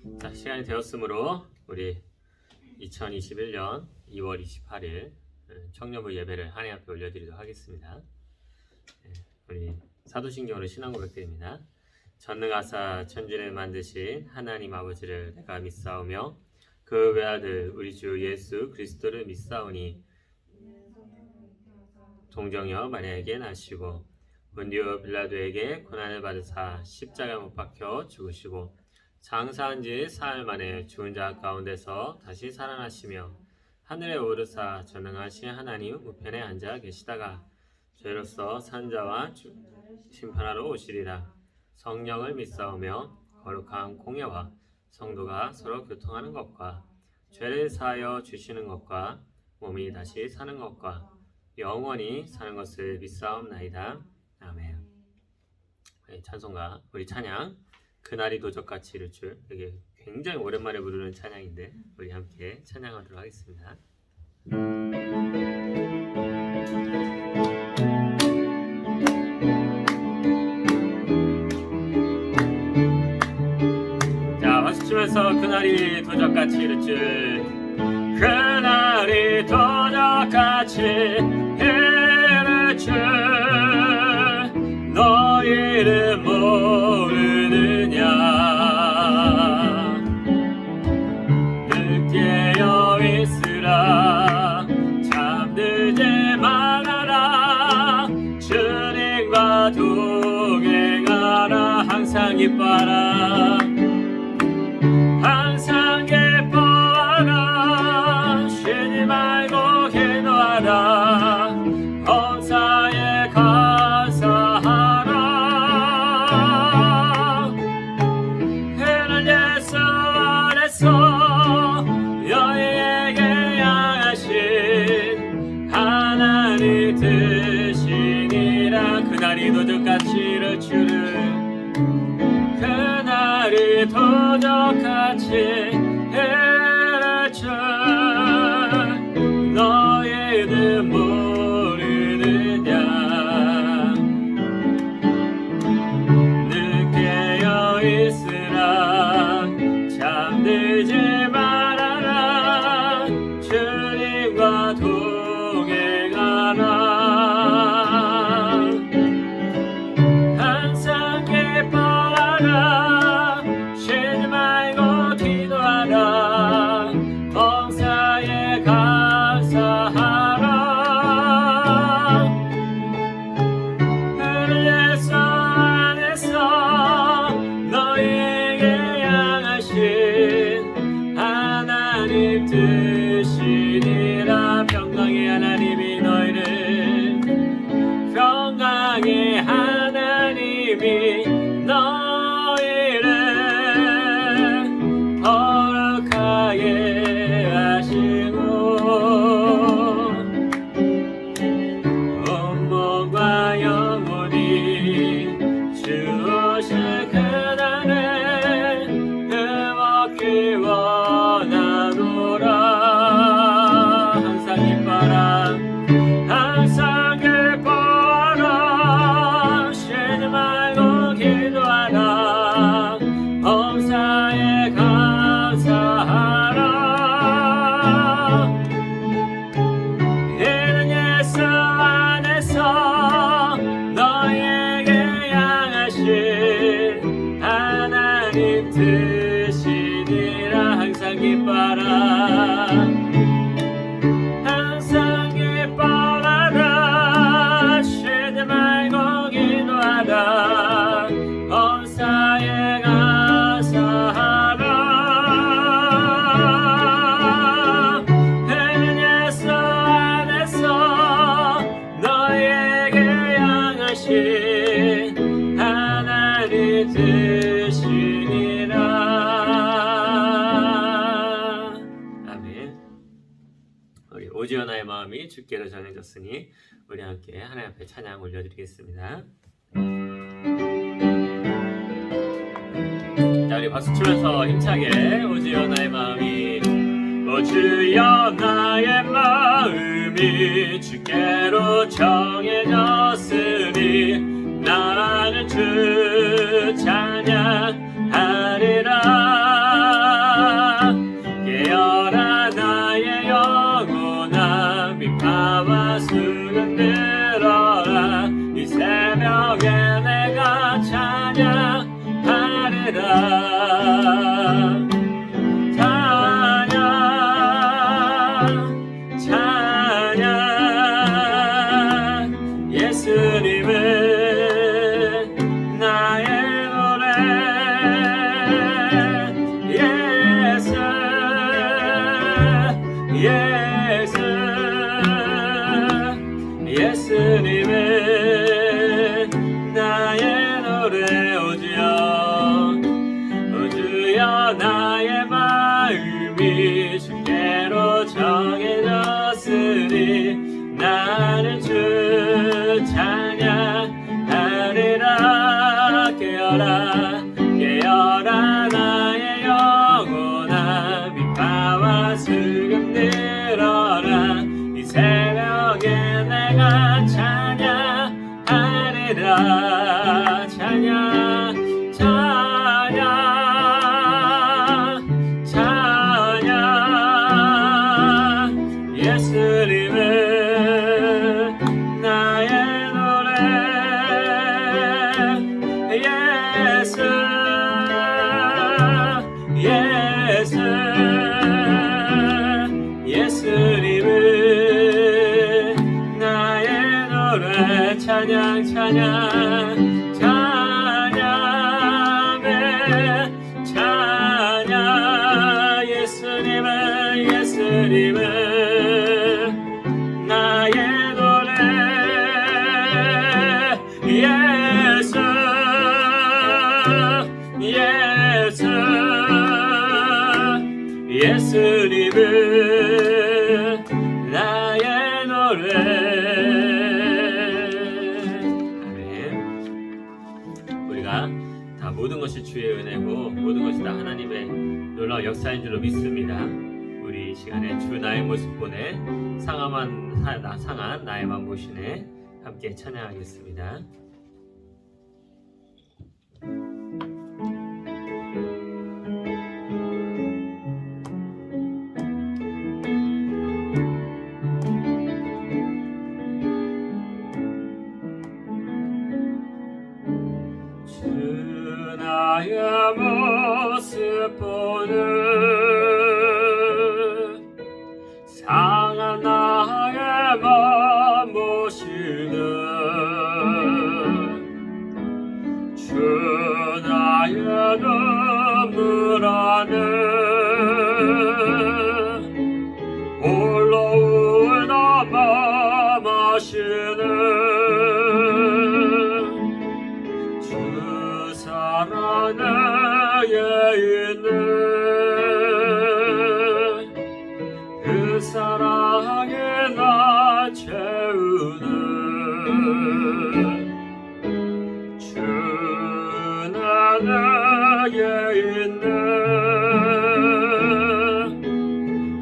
자, 시간이 되었으므로 우리 2021년 2월 28일 청년부 예배를 하나님 앞에 올려드리도록 하겠습니다. 우리 사도신경으로 신앙 고백드립니다. 전능하사 천지를 만드신 하나님 아버지를 내가 믿사오며 그 외아들 우리 주 예수 그리스도를 믿사오니 동정여 마리아에게 나시고 본디오 빌라도에게 고난을 받으사 십자가 못 박혀 죽으시고 장사한 지 사흘 만에 죽은 자 가운데서 다시 살아나시며 하늘에 오르사 전능하신 하나님 우편에 앉아 계시다가 죄로서 산 자와 심판하러 오시리라. 성령을 믿사오며 거룩한 공예와 성도가 서로 교통하는 것과 죄를 사하여 주시는 것과 몸이 다시 사는 것과 영원히 사는 것을 믿사옵나이다. 아멘. 찬송가 우리 찬양 그날이 도적같이 이를 줄, 이게 굉장히 오랜만에 부르는 찬양인데 우리 함께 찬양하도록 하겠습니다. 자, 박수 치면서 그날이 도적같이 이를 줄, 그날이 도적같이 이를 줄, 너희를 모르느냐. 늘 깨어 있으라. 잠들지 말아라. 주님과 동행하라. 항상 기뻐하라. 항상 기뻐하라. 쉬지 말고 기도하라. 범사에 감사하라. 해는 예수 안에서 너희에게 향하신 하나님 되시니라. 그날이 도적같이 이를 줄을, 그날이 도적같이 이를 줄, 너희들 모르느냐. 늘 깨어 있으라. 잠들지 말아라. 주님과 동행하라. 항상 기뻐하라. 쉬지 말고 기도하라. 범사에 감사하라. 예수 안에서 너희에게 향하신 하나님 되시니라. 평강의 하나님이 너희를, 평강의 하나님이 너희를 거룩하게 하시고 온몸과 영혼이 주오실 그날에 해먹기 원하노라. 항상 기뻐라. 항상 기뻐하라. 쉬지 말고 기도하라. 범사에 감사하라. 이는 예수 안에서 너희에게 향하신 하나님 되시니라. 항상 기뻐하라. 항상 기뻐하라. 쉬지 말고 기도하라. 범사에 감사하라. 해는 예수 안에서 너희에게 향하신 하나님 되시니라. 아멘. 우리 오지연아의 마음이 주께로 전해졌으니 우리 함께 하나님 앞에 찬양 올려드리겠습니다. 자, 우리 박수 치면서 힘차게 오지연아의 마음이, 오지연아의 마음이 주께로 정해졌으니 나는 주 찬양하리라. 나의 마음이 주께로 정해졌으니 나는 주 찬양하리라. 깨어라 깨어라 나의 영혼아 비파와 수금 들어라. 이 새벽에 내가 찬양하리라. 찬양 찬양 찬양 예수님은 나의 노래. 예수 예수 예수님은 나의 노래. 찬양 찬양 찬양에 찬양 예수님은 예수님은 나의 노래. 예수 예수 예수님은 나의 노래. 아멘. 우리가 다 모든 것이 주의 은혜고 모든 것이 다 하나님의 놀라운 역사인 줄로 믿습니다. 우리 이 시간에 주 나의 모습 보내 상한 나의 맘 보시네 함께 찬양하겠습니다. 주 나의 모습 보는 상한 나의 맘 보시는 주 나의 눈물 안에 홀로 울다 맘 아시는 사랑 내게 있는 그 사랑이 나 채우는 주 내게 있는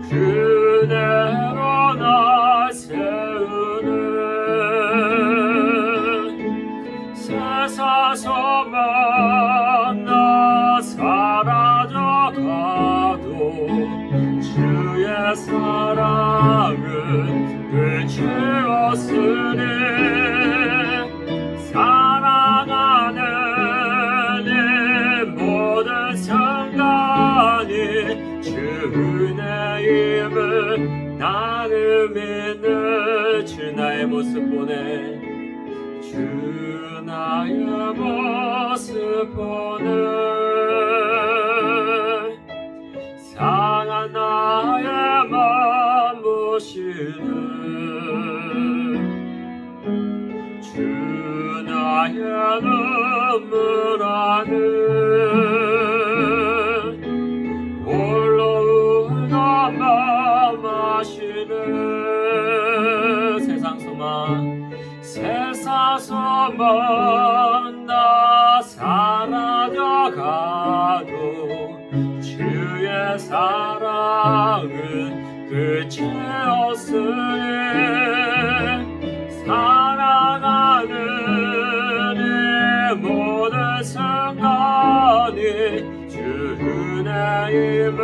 그대로 나 세우는 세상서만 나 사라져가도 주의 사랑은 그치웠으니 사랑하는 이 모든 순간이 주 은혜임을 나는 믿는 주 나의 모습 보내 주 나의 모습 보는 상한 나의 맘 보시는 주 나의 눈물 안에 홀로 울다 맘 아시는 세상 소망 나 사라져가도 주의 사랑은 끝이 없으니 사랑하는 이 모든 순간이 주 은혜임을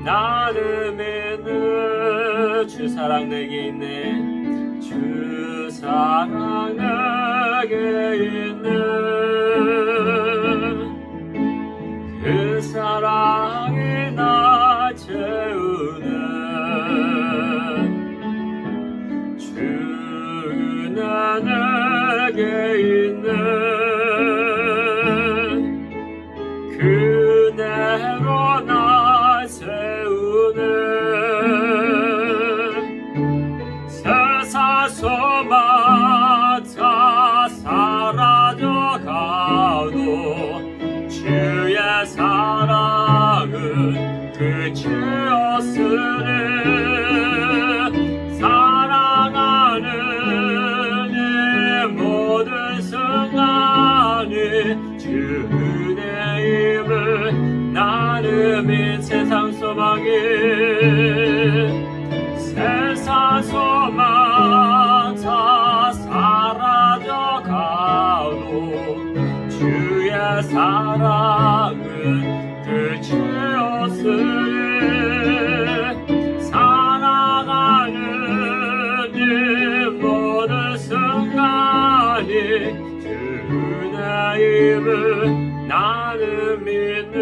나는 믿는 주 사랑 내게 있네 주 사랑 내게 있는 그 사랑이 나 채우는 주 은혜 내게 있는 그대로 나 세우는 세상 소망 다 사라져가도 주의 사랑은 그 죄었으니 사랑하는 내 모든 순간이 주 은혜임을 나는 이 세상 소망이 세상 소망 다 사라져가도 주의 사랑은 그 죄었으니 사랑하는 이 모든 순간이 주 은혜임을 나는 믿는.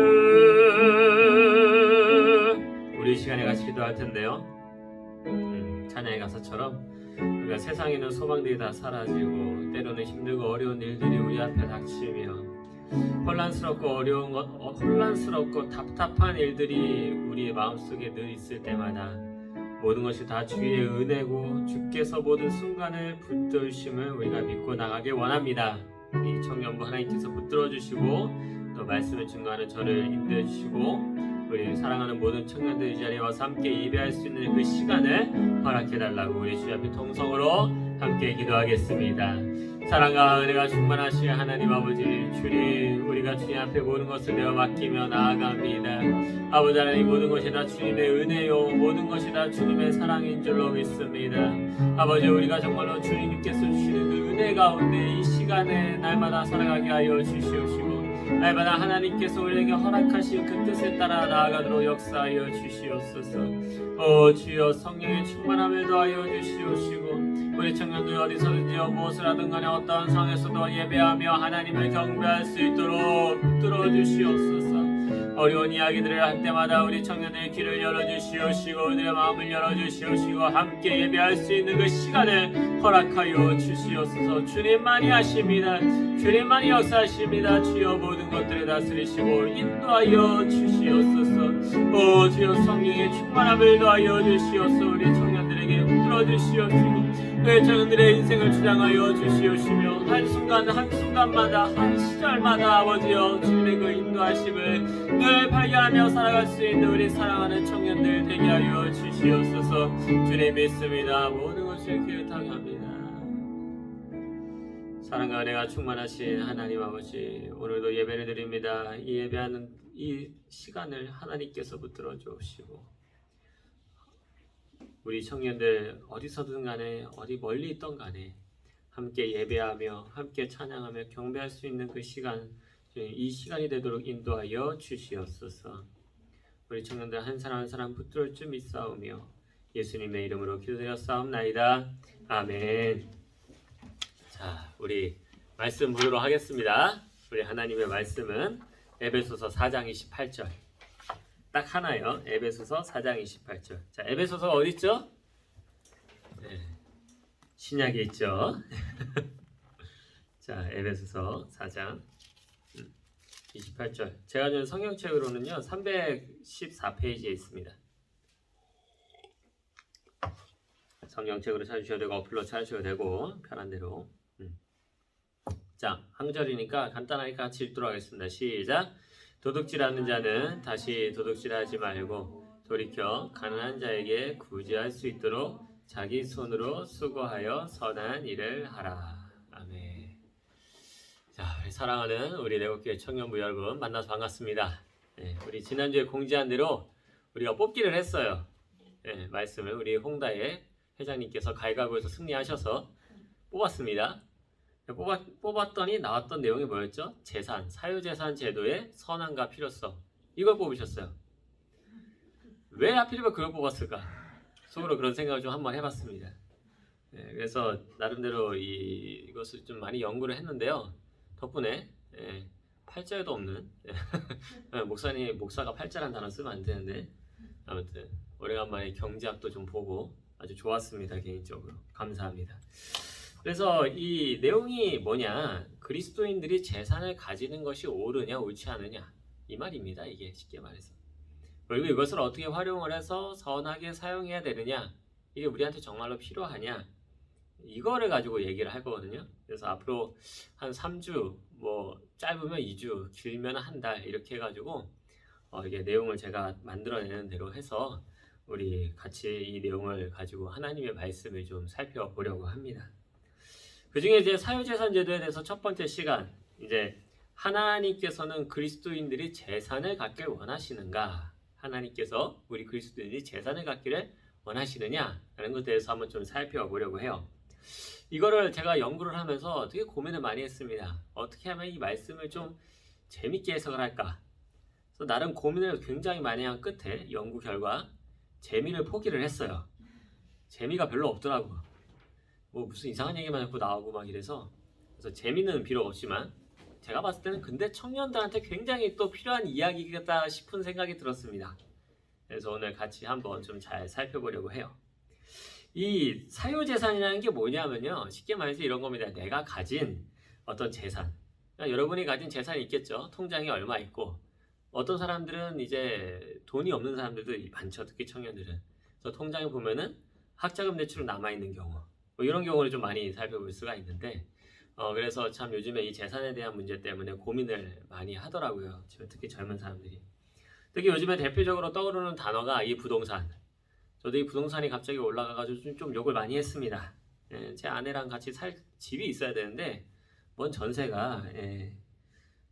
우리 시간에 같이 기도할 텐데요. 찬양의 가사처럼 우리가 세상에 있는 소망들이 다 사라지고 때로는 힘들고 어려운 일들이 우리 앞에 닥치며 혼란스럽고 답답한 일들이 우리의 마음속에 늘 있을 때마다 모든 것이 다 주의 은혜고 주께서 모든 순간을 붙드심을 우리가 믿고 나가길 원합니다. 이 청년부 하나님께서 붙들어 주시고 또 말씀을 증거하는 저를 인도해 주시고 우리 사랑하는 모든 청년들 이 자리에 와서 함께 예배할 수 있는 그 시간을 허락해달라고 우리 주 앞에 통성으로 함께 기도하겠습니다. 사랑과 은혜가 충만하신 하나님 아버지, 주님, 우리가 주님 앞에 모든 것을 내어 맡기며 나아갑니다. 아버지 하나님, 모든 것이 다 주님의 은혜요 모든 것이 다 주님의 사랑인 줄로 믿습니다. 아버지, 우리가 정말로 주님께서 주시는 그 은혜 가운데 이 시간에 날마다 살아가게 하여 주시옵시고 날마다 하나님께서 우리에게 허락하신 그 뜻에 따라 나아가도록 역사하여 주시옵소서. 주여 성령의 충만함을 더하여 주시옵시고 우리 청년들 어디서든지요 무엇을 하든 간에 어떠한 상황에서도 예배하며 하나님을 경배할 수 있도록 붙들어 주시옵소서. 어려운 이야기들을 할 때마다 우리 청년들의 귀를 열어주시옵시고 우리의 마음을 열어주시옵시고 함께 예배할 수 있는 그 시간을 허락하여 주시옵소서. 주님만이 하십니다. 주님만이 역사하십니다. 주여 모든 것들을 다스리시고 인도하여 주시옵소서. 주여 성령의 충만함을 더하여 주시옵소서. 우리 청년들에게 붙들어 주시옵시고 우리 청년들의 인생을 주장하여 주시옵시며 한순간마다 한 시절마다 아버지여 주님의 그 인도하심을 늘 발견하며 살아갈 수 있는 우리 사랑하는 청년들 되게 하여 주시옵소서. 주님 믿습니다. 모든 것을 기억하게 합니다. 사랑과 은혜가 충만하신 하나님 아버지, 오늘도 예배를 드립니다. 이 예배하는 이 시간을 하나님께서 붙들어 주옵시고 우리 청년들 어디서든 간에 어디 멀리 있던 간에 함께 예배하며 함께 찬양하며 경배할 수 있는 그 시간, 이 시간이 되도록 인도하여 주시옵소서. 우리 청년들 한 사람 한 사람 붙들어 줄 믿사오며 예수님의 이름으로 기도드렸사옵나이다. 아멘. 자, 우리 말씀 보도록 하겠습니다. 우리 하나님의 말씀은 에베소서 4장 28절. 딱 하나요. 에베소서 4장 28절. 자, 에베소서가 어디 있죠? 네, 신약에 있죠. 자, 에베소서 4장 28절. 제가 준 성경책으로는요 314페이지에 있습니다. 성경책으로 찾으셔도 되고 어플로 찾으셔도 되고 편한 대로. 자, 한 절이니까 간단하게 같이 읽도록 하겠습니다. 시작. 도둑질하는 자는 다시 도둑질하지 말고 돌이켜 가난한 자에게 구제할 수 있도록 자기 손으로 수고하여 선한 일을 하라. 아멘. 자, 우리 사랑하는 우리 내곡교회 청년부 여러분 만나서 반갑습니다. 네, 우리 지난주에 공지한 대로 우리가 뽑기를 했어요. 네, 말씀을 우리 홍다의 회장님께서 가위바위보에서 승리하셔서 뽑았습니다. 뽑았더니 나왔던 내용이 뭐였죠? 재산, 사유재산 제도의 선함과 필요성. 이걸 뽑으셨어요. 왜 하필이면 그걸 뽑았을까? 속으로 그런 생각을 좀 한번 해봤습니다. 네, 그래서 나름대로 이것을 좀 많이 연구를 했는데요. 덕분에 팔자에도 없는 목사가 팔자란 단어 쓰면 안 되는데 아무튼 오래간만에 경제학도 좀 보고 아주 좋았습니다. 개인적으로 감사합니다. 그래서 이 내용이 뭐냐, 그리스도인들이 재산을 가지는 것이 옳으냐 옳지 않으냐 이 말입니다. 이게 쉽게 말해서. 그리고 이것을 어떻게 활용을 해서 선하게 사용해야 되느냐, 이게 우리한테 정말로 필요하냐, 이거를 가지고 얘기를 할 거거든요. 그래서 앞으로 한 3주, 뭐 짧으면 2주, 길면 한 달 이렇게 해가지고 이게 내용을 제가 만들어내는 대로 해서 우리 같이 이 내용을 가지고 하나님의 말씀을 좀 살펴보려고 합니다. 그 중에 이제 사유재산 제도에 대해서 첫 번째 시간, 이제 하나님께서는 그리스도인들이 재산을 갖길 원하시는가? 하나님께서 우리 그리스도인들이 재산을 갖기를 원하시느냐라는 것에 대해서 한번 좀 살펴보려고 해요. 이거를 제가 연구를 하면서 되게 고민을 많이 했습니다. 어떻게 하면 이 말씀을 좀 재밌게 해석을 할까? 그래서 나름 고민을 굉장히 많이 한 끝에 연구 결과 재미를 포기를 했어요. 재미가 별로 없더라고. 뭐 무슨 이상한 얘기만 자꾸 나오고 막 이래서, 그래서 재미는 비록 없지만 제가 봤을 때는 근데 청년들한테 굉장히 또 필요한 이야기겠다 싶은 생각이 들었습니다. 그래서 오늘 같이 한번 좀 잘 살펴보려고 해요. 이 사유재산이라는 게 뭐냐면요, 쉽게 말해서 이런 겁니다. 내가 가진 어떤 재산, 그러니까 여러분이 가진 재산이 있겠죠. 통장에 얼마 있고, 어떤 사람들은 이제 돈이 없는 사람들도 많죠. 특히 청년들은. 그래서 통장에 보면은 학자금 대출로 남아있는 경우, 뭐 이런 경우를 좀 많이 살펴볼 수가 있는데, 그래서 참 요즘에 이 재산에 대한 문제 때문에 고민을 많이 하더라고요. 특히 젊은 사람들이. 특히 요즘에 대표적으로 떠오르는 단어가 이 부동산. 저도 이 부동산이 갑자기 올라가가지고 좀 욕을 많이 했습니다. 제 아내랑 같이 살 집이 있어야 되는데 뭔 전세가,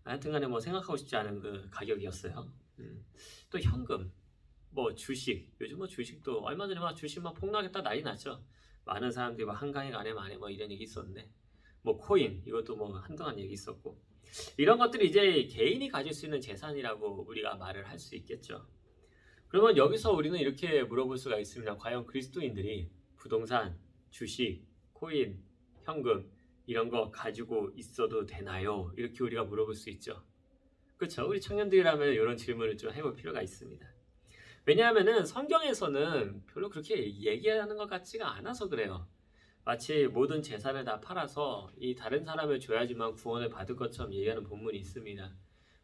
하여튼간에 뭐 생각하고 싶지 않은 그 가격이었어요. 또 현금, 뭐 주식, 요즘 뭐 주식도 얼마 전에 막 주식 막 폭락했다 난리 났죠. 많은 사람들이 뭐 한강에 가네 마네 뭐 이런 얘기 있었는데, 뭐 코인 이것도 뭐 한동안 얘기 있었고, 이런 것들이 이제 개인이 가질 수 있는 재산이라고 우리가 말을 할 수 있겠죠. 그러면 여기서 우리는 이렇게 물어볼 수가 있습니다. 과연 그리스도인들이 부동산, 주식, 코인, 현금 이런 거 가지고 있어도 되나요? 이렇게 우리가 물어볼 수 있죠. 그렇죠? 우리 청년들이라면 이런 질문을 좀 해볼 필요가 있습니다. 왜냐하면은 성경에서는 별로 그렇게 얘기하는 것 같지가 않아서 그래요. 마치 모든 재산을 다 팔아서 이 다른 사람을 줘야지만 구원을 받을 것처럼 얘기하는 본문이 있습니다.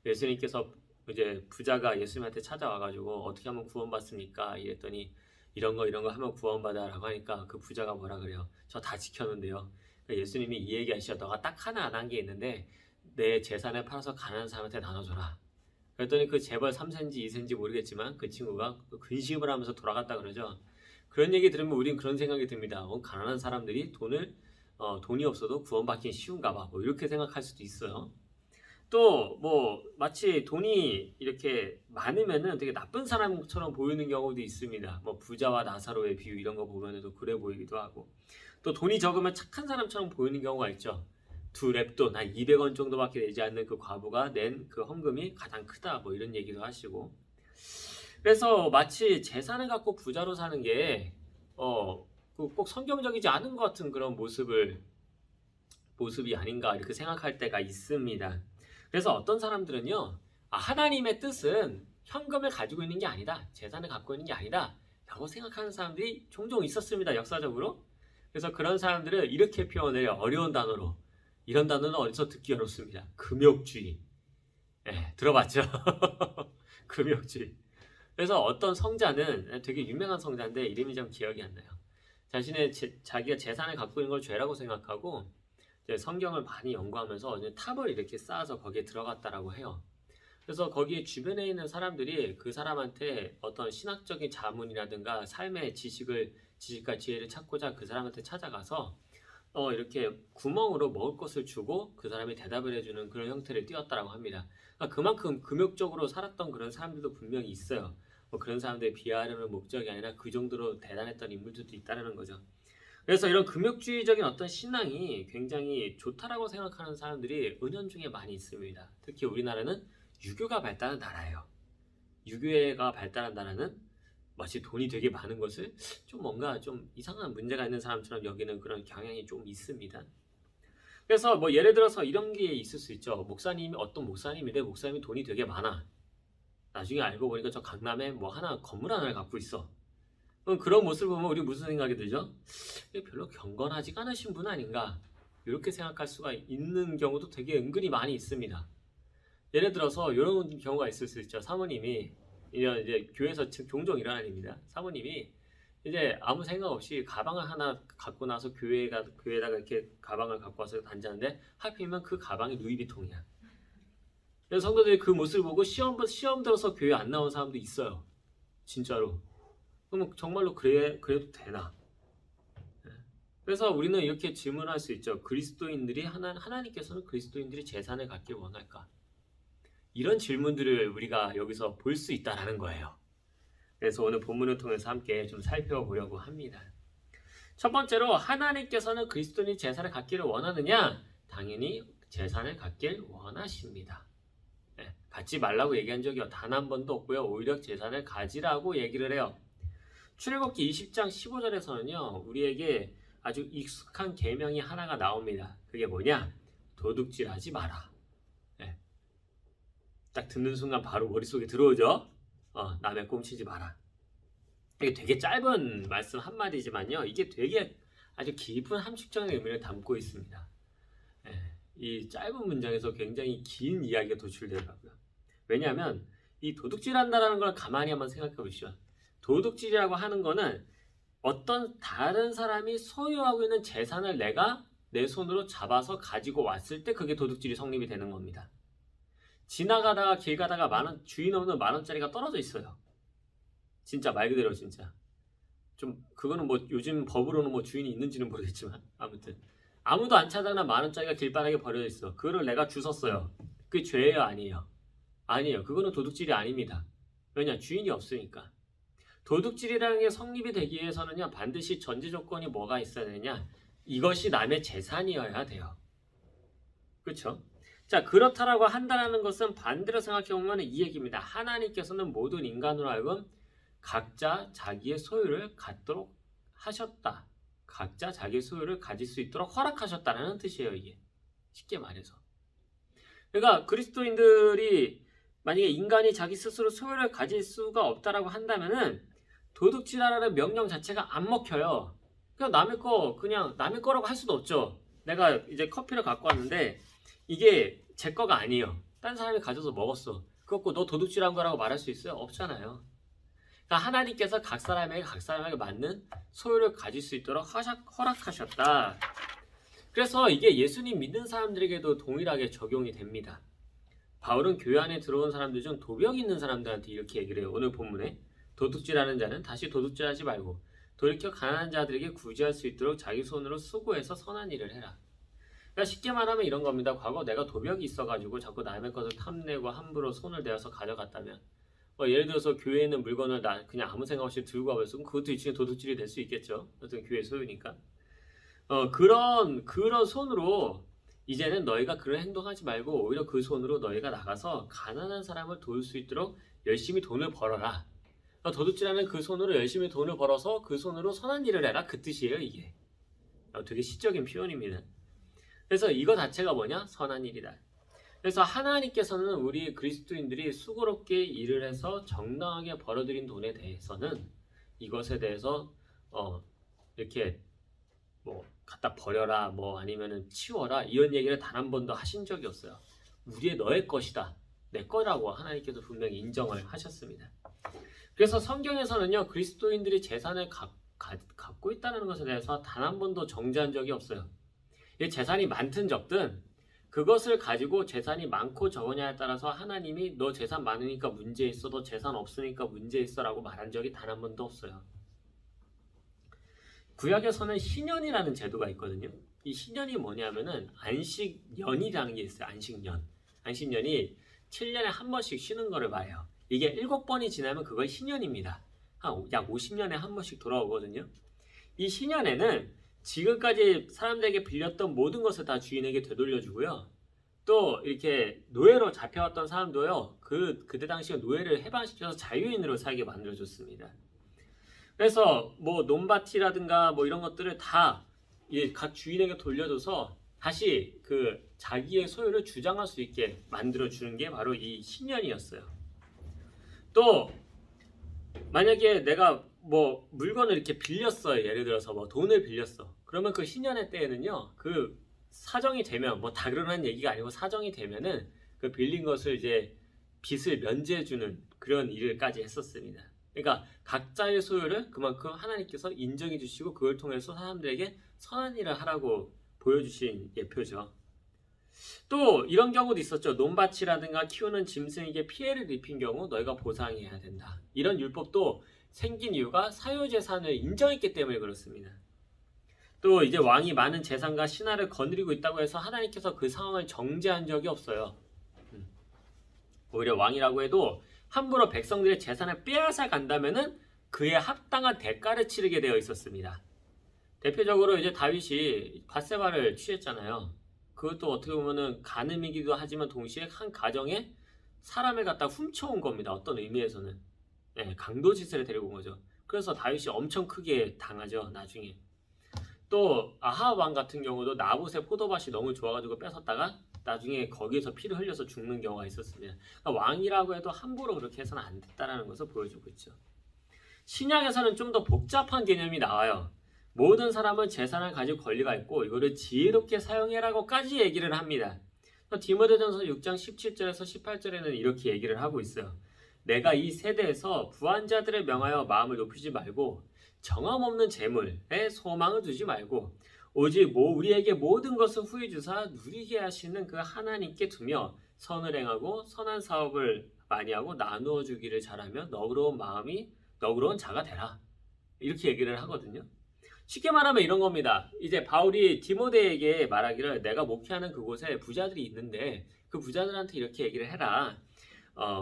예수님께서 이제 부자가 예수님한테 찾아와가지고 어떻게 하면 구원받습니까? 이랬더니 이런 거 하면 구원받아라고 하니까 그 부자가 뭐라 그래요? 저 다 지켰는데요. 그러니까 예수님이 이 얘기 하시죠. 너가 딱 하나 안 한 게 있는데 내 재산을 팔아서 가난한 사람한테 나눠줘라. 그랬더니 그 재벌 3세인지 2세인지 모르겠지만 그 친구가 근심을 하면서 돌아갔다 그러죠. 그런 얘기 들으면 우린 그런 생각이 듭니다. 가난한 사람들이 돈이 없어도 구원받기 쉬운가 봐. 뭐 이렇게 생각할 수도 있어요. 또 뭐 마치 돈이 이렇게 많으면은 되게 나쁜 사람처럼 보이는 경우도 있습니다. 뭐 부자와 나사로의 비유 이런 거 보면은 그래 보이기도 하고, 또 돈이 적으면 착한 사람처럼 보이는 경우가 있죠. 두 랩돈 한 200원 정도밖에 내지 않는 그 과부가 낸 그 헌금이 가장 크다 뭐 이런 얘기도 하시고, 그래서 마치 재산을 갖고 부자로 사는 게 꼭 성경적이지 않은 것 같은 그런 모습이 아닌가 이렇게 생각할 때가 있습니다. 그래서 어떤 사람들은요, 하나님의 뜻은 현금을 가지고 있는 게 아니다, 재산을 갖고 있는 게 아니다 라고 생각하는 사람들이 종종 있었습니다, 역사적으로. 그래서 그런 사람들을 이렇게 표현해요. 어려운 단어로. 이런 단어는 어디서 듣기 어렵습니다. 금욕주의. 들어봤죠? 금욕주의. 그래서 어떤 성자는, 되게 유명한 성자인데 이름이 좀 기억이 안 나요. 자기가 재산을 갖고 있는 걸 죄라고 생각하고 이제 성경을 많이 연구하면서 탑을 이렇게 쌓아서 거기에 들어갔다라고 해요. 그래서 거기 주변에 있는 사람들이 그 사람한테 어떤 신학적인 자문이라든가 삶의 지식과 지혜를 찾고자 그 사람한테 찾아가서 이렇게 구멍으로 먹을 것을 주고 그 사람이 대답을 해주는 그런 형태를 띄웠다라고 합니다. 그러니까 그만큼 금욕적으로 살았던 그런 사람들도 분명히 있어요. 뭐 그런 사람들을 비하하려는 목적이 아니라 그 정도로 대단했던 인물들도 있다는 거죠. 그래서 이런 금욕주의적인 어떤 신앙이 굉장히 좋다라고 생각하는 사람들이 은연중에 많이 있습니다. 특히 우리나라는 유교가 발달한 나라예요. 유교가 발달한 나라는 마치 돈이 되게 많은 것을 좀 뭔가 좀 이상한 문제가 있는 사람처럼 여기는 그런 경향이 좀 있습니다. 그래서 뭐 예를 들어서 이런 게 있을 수 있죠. 어떤 목사님인데 목사님이 돈이 되게 많아. 나중에 알고 보니까 저 강남에 뭐 건물 하나를 갖고 있어. 그럼 그런 모습을 보면 우리 무슨 생각이 들죠? 별로 경건하지가 않으신 분 아닌가? 이렇게 생각할 수가 있는 경우도 되게 은근히 많이 있습니다. 예를 들어서 이런 경우가 있을 수 있죠. 사모님이 이제 교회에서 종종 일어나는 일입니다. 사모님이 이제 아무 생각 없이 가방을 하나 갖고 나서 교회에다가 이렇게 가방을 갖고 와서 앉았는데 하필이면 그 가방이 루이비통이야. 그래서 성도들이 그 모습을 보고 시험 들어서 교회 안 나온 사람도 있어요. 진짜로. 그럼 정말로 그래도 되나? 그래서 우리는 이렇게 질문할 수 있죠. 하나님께서는 그리스도인들이 재산을 갖길 원할까? 이런 질문들을 우리가 여기서 볼 수 있다라는 거예요. 그래서 오늘 본문을 통해서 함께 좀 살펴보려고 합니다. 첫 번째로, 하나님께서는 그리스도인이 재산을 갖기를 원하느냐? 당연히 재산을 갖길 원하십니다. 갖지 말라고 얘기한 적이 단 한 번도 없고요. 오히려 재산을 가지라고 얘기를 해요. 출애굽기 20장 15절에서는요. 우리에게 아주 익숙한 계명이 하나가 나옵니다. 그게 뭐냐? 도둑질하지 마라. 딱 듣는 순간 바로 머릿속에 들어오죠? 남의 꼼치지 마라. 이게 되게 짧은 말씀 한마디지만요. 이게 되게 아주 깊은 함축적인 의미를 담고 있습니다. 이 짧은 문장에서 굉장히 긴 이야기가 도출되더라고요. 왜냐하면 이 도둑질한다는 걸 가만히 한번 생각해 보시죠. 도둑질이라고 하는 거는 어떤 다른 사람이 소유하고 있는 재산을 내가 내 손으로 잡아서 가지고 왔을 때 그게 도둑질이 성립이 되는 겁니다. 지나가다가 길 가다가 주인 없는 10,000원짜리가 떨어져 있어요. 진짜 말 그대로 진짜. 좀 그거는 뭐 요즘 법으로는 뭐 주인이 있는지는 모르겠지만 아무튼 아무도 안 찾아나 10,000원짜리가 길바닥에 버려져 있어. 그거를 내가 주웠어요. 그게 죄예요, 아니에요? 아니에요. 그거는 도둑질이 아닙니다. 왜냐? 주인이 없으니까. 도둑질이라는 게 성립이 되기 위해서는요, 반드시 전제 조건이 뭐가 있어야 되냐? 이것이 남의 재산이어야 돼요. 그렇죠? 자, 그렇다라고 한다는 것은 반대로 생각해보면 이 얘기입니다. 하나님께서는 모든 인간으로 하여금 각자 자기의 소유를 갖도록 하셨다. 각자 자기의 소유를 가질 수 있도록 허락하셨다는 뜻이에요, 이게. 쉽게 말해서. 그러니까 그리스도인들이 만약에 인간이 자기 스스로 소유를 가질 수가 없다라고 한다면은 도둑질하라는 명령 자체가 안 먹혀요. 그냥 남의 거라고 할 수도 없죠. 내가 이제 커피를 갖고 왔는데 이게 제 거가 아니에요. 딴 사람이 가져서 먹었어. 그거 너 도둑질한 거라고 말할 수 있어요? 없잖아요. 그러니까 하나님께서 각 사람에게 맞는 소유를 가질 수 있도록 허락하셨다. 그래서 이게 예수님 믿는 사람들에게도 동일하게 적용이 됩니다. 바울은 교회 안에 들어온 사람들 중 도병이 있는 사람들한테 이렇게 얘기를 해요. 오늘 본문에 도둑질하는 자는 다시 도둑질하지 말고 돌이켜 가난한 자들에게 구제할 수 있도록 자기 손으로 수고해서 선한 일을 해라. 그러니까 쉽게 말하면 이런 겁니다. 과거 내가 도벽이 있어가지고 자꾸 남의 것을 탐내고 함부로 손을 대어서 가져갔다면 예를 들어서 교회에 있는 물건을 나 그냥 아무 생각 없이 들고 와버렸으면 그것도 일종의 도둑질이 될 수 있겠죠. 어떤 교회 소유니까. 그런 손으로 이제는 너희가 그런 행동하지 말고 오히려 그 손으로 너희가 나가서 가난한 사람을 도울 수 있도록 열심히 돈을 벌어라. 도둑질하는 그 손으로 열심히 돈을 벌어서 그 손으로 선한 일을 해라. 그 뜻이에요, 이게. 되게 시적인 표현입니다. 그래서 이거 자체가 뭐냐? 선한 일이다. 그래서 하나님께서는 우리 그리스도인들이 수고롭게 일을 해서 정당하게 벌어들인 돈에 대해서는 이것에 대해서 이렇게 뭐 갖다 버려라 뭐 아니면은 치워라 이런 얘기를 단 한 번도 하신 적이 없어요. 너의 것이다. 내 거라고 하나님께서 분명히 인정을 하셨습니다. 그래서 성경에서는요, 그리스도인들이 재산을 갖고 있다는 것에 대해서 단 한 번도 정죄한 적이 없어요. 이 재산이 많든 적든 그것을 가지고 재산이 많고 적으냐에 따라서 하나님이 너 재산 많으니까 문제 있어, 너 재산 없으니까 문제 있어 라고 말한 적이 단 한 번도 없어요. 구약에서는 희년이라는 제도가 있거든요. 이 희년이 뭐냐면은 안식년이라는 게 있어요. 안식년이 7년에 한 번씩 쉬는 거를 말해요. 이게 7번이 지나면 그걸 희년입니다. 약 50년에 한 번씩 돌아오거든요. 이 희년에는 지금까지 사람들에게 빌렸던 모든 것을 다 주인에게 되돌려주고요. 또 이렇게 노예로 잡혀왔던 사람도요. 그때 당시에 노예를 해방시켜서 자유인으로 살게 만들어줬습니다. 그래서 뭐 논밭이라든가 뭐 이런 것들을 다 각 주인에게 돌려줘서 다시 자기의 소유를 주장할 수 있게 만들어주는 게 바로 이 희년이었어요. 또 만약에 내가 뭐 물건을 이렇게 빌렸어요. 예를 들어서 뭐 돈을 빌렸어. 그러면 그 희년의 때에는요, 그 사정이 되면 뭐 다 그러는 얘기가 아니고 사정이 되면은 그 빌린 것을 이제 빚을 면제해주는 그런 일을까지 했었습니다. 그러니까 각자의 소유를 그만큼 하나님께서 인정해 주시고 그걸 통해서 사람들에게 선한 일을 하라고 보여주신 예표죠. 또 이런 경우도 있었죠. 논밭이라든가 키우는 짐승에게 피해를 입힌 경우 너희가 보상해야 된다. 이런 율법도 생긴 이유가 사유재산을 인정했기 때문에 그렇습니다. 또 이제 왕이 많은 재산과 신하를 거느리고 있다고 해서 하나님께서 그 상황을 정죄한 적이 없어요. 오히려 왕이라고 해도 함부로 백성들의 재산을 빼앗아 간다면은 그에 합당한 대가를 치르게 되어 있었습니다. 대표적으로 이제 다윗이 밧세바를 취했잖아요. 그것도 어떻게 보면은 간음이기도 하지만 동시에 한 가정에 사람을 갖다 훔쳐온 겁니다. 어떤 의미에서는. 네, 강도짓을 데리고 온 거죠. 그래서 다윗이 엄청 크게 당하죠. 나중에. 또 아하 왕 같은 경우도 나봇의 포도밭이 너무 좋아가지고 뺏었다가 나중에 거기에서 피를 흘려서 죽는 경우가 있었습니다. 그러니까 왕이라고 해도 함부로 그렇게 해서는 안 됐다라는 것을 보여주고 있죠. 신약에서는 좀 더 복잡한 개념이 나와요. 모든 사람은 재산을 가질 권리가 있고 이거를 지혜롭게 사용해라고까지 얘기를 합니다. 디모데전서 6장 17절에서 18절에는 이렇게 얘기를 하고 있어요. 내가 이 세대에서 부한 자들을 명하여 마음을 높이지 말고 정함 없는 재물에 소망을 두지 말고 오직 우리에게 모든 것을 후히 주사 누리게 하시는 그 하나님께 두며 선을 행하고 선한 사업을 많이 하고 나누어 주기를 잘하며 너그러운 자가 되라. 이렇게 얘기를 하거든요. 쉽게 말하면 이런 겁니다. 이제 바울이 디모데에게 말하기를 내가 목회하는 그곳에 부자들이 있는데 그 부자들한테 이렇게 얘기를 해라.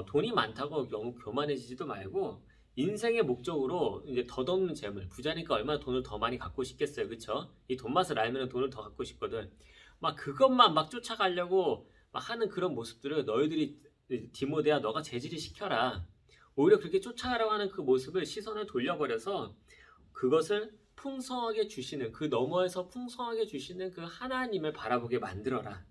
돈이 많다고 너무 교만해지지도 말고 인생의 목적으로 이제 덧없는 재물, 부자니까 얼마나 돈을 더 많이 갖고 싶겠어요, 그렇죠? 이 돈 맛을 알면 돈을 더 갖고 싶거든. 막 그것만 막 쫓아가려고 막 하는 그런 모습들을 너희들이 디모데야 너가 제지를 시켜라. 오히려 그렇게 쫓아가려고 하는 그 모습을 시선을 돌려버려서 그것을 풍성하게 주시는 그 너머에서 풍성하게 주시는 그 하나님을 바라보게 만들어라.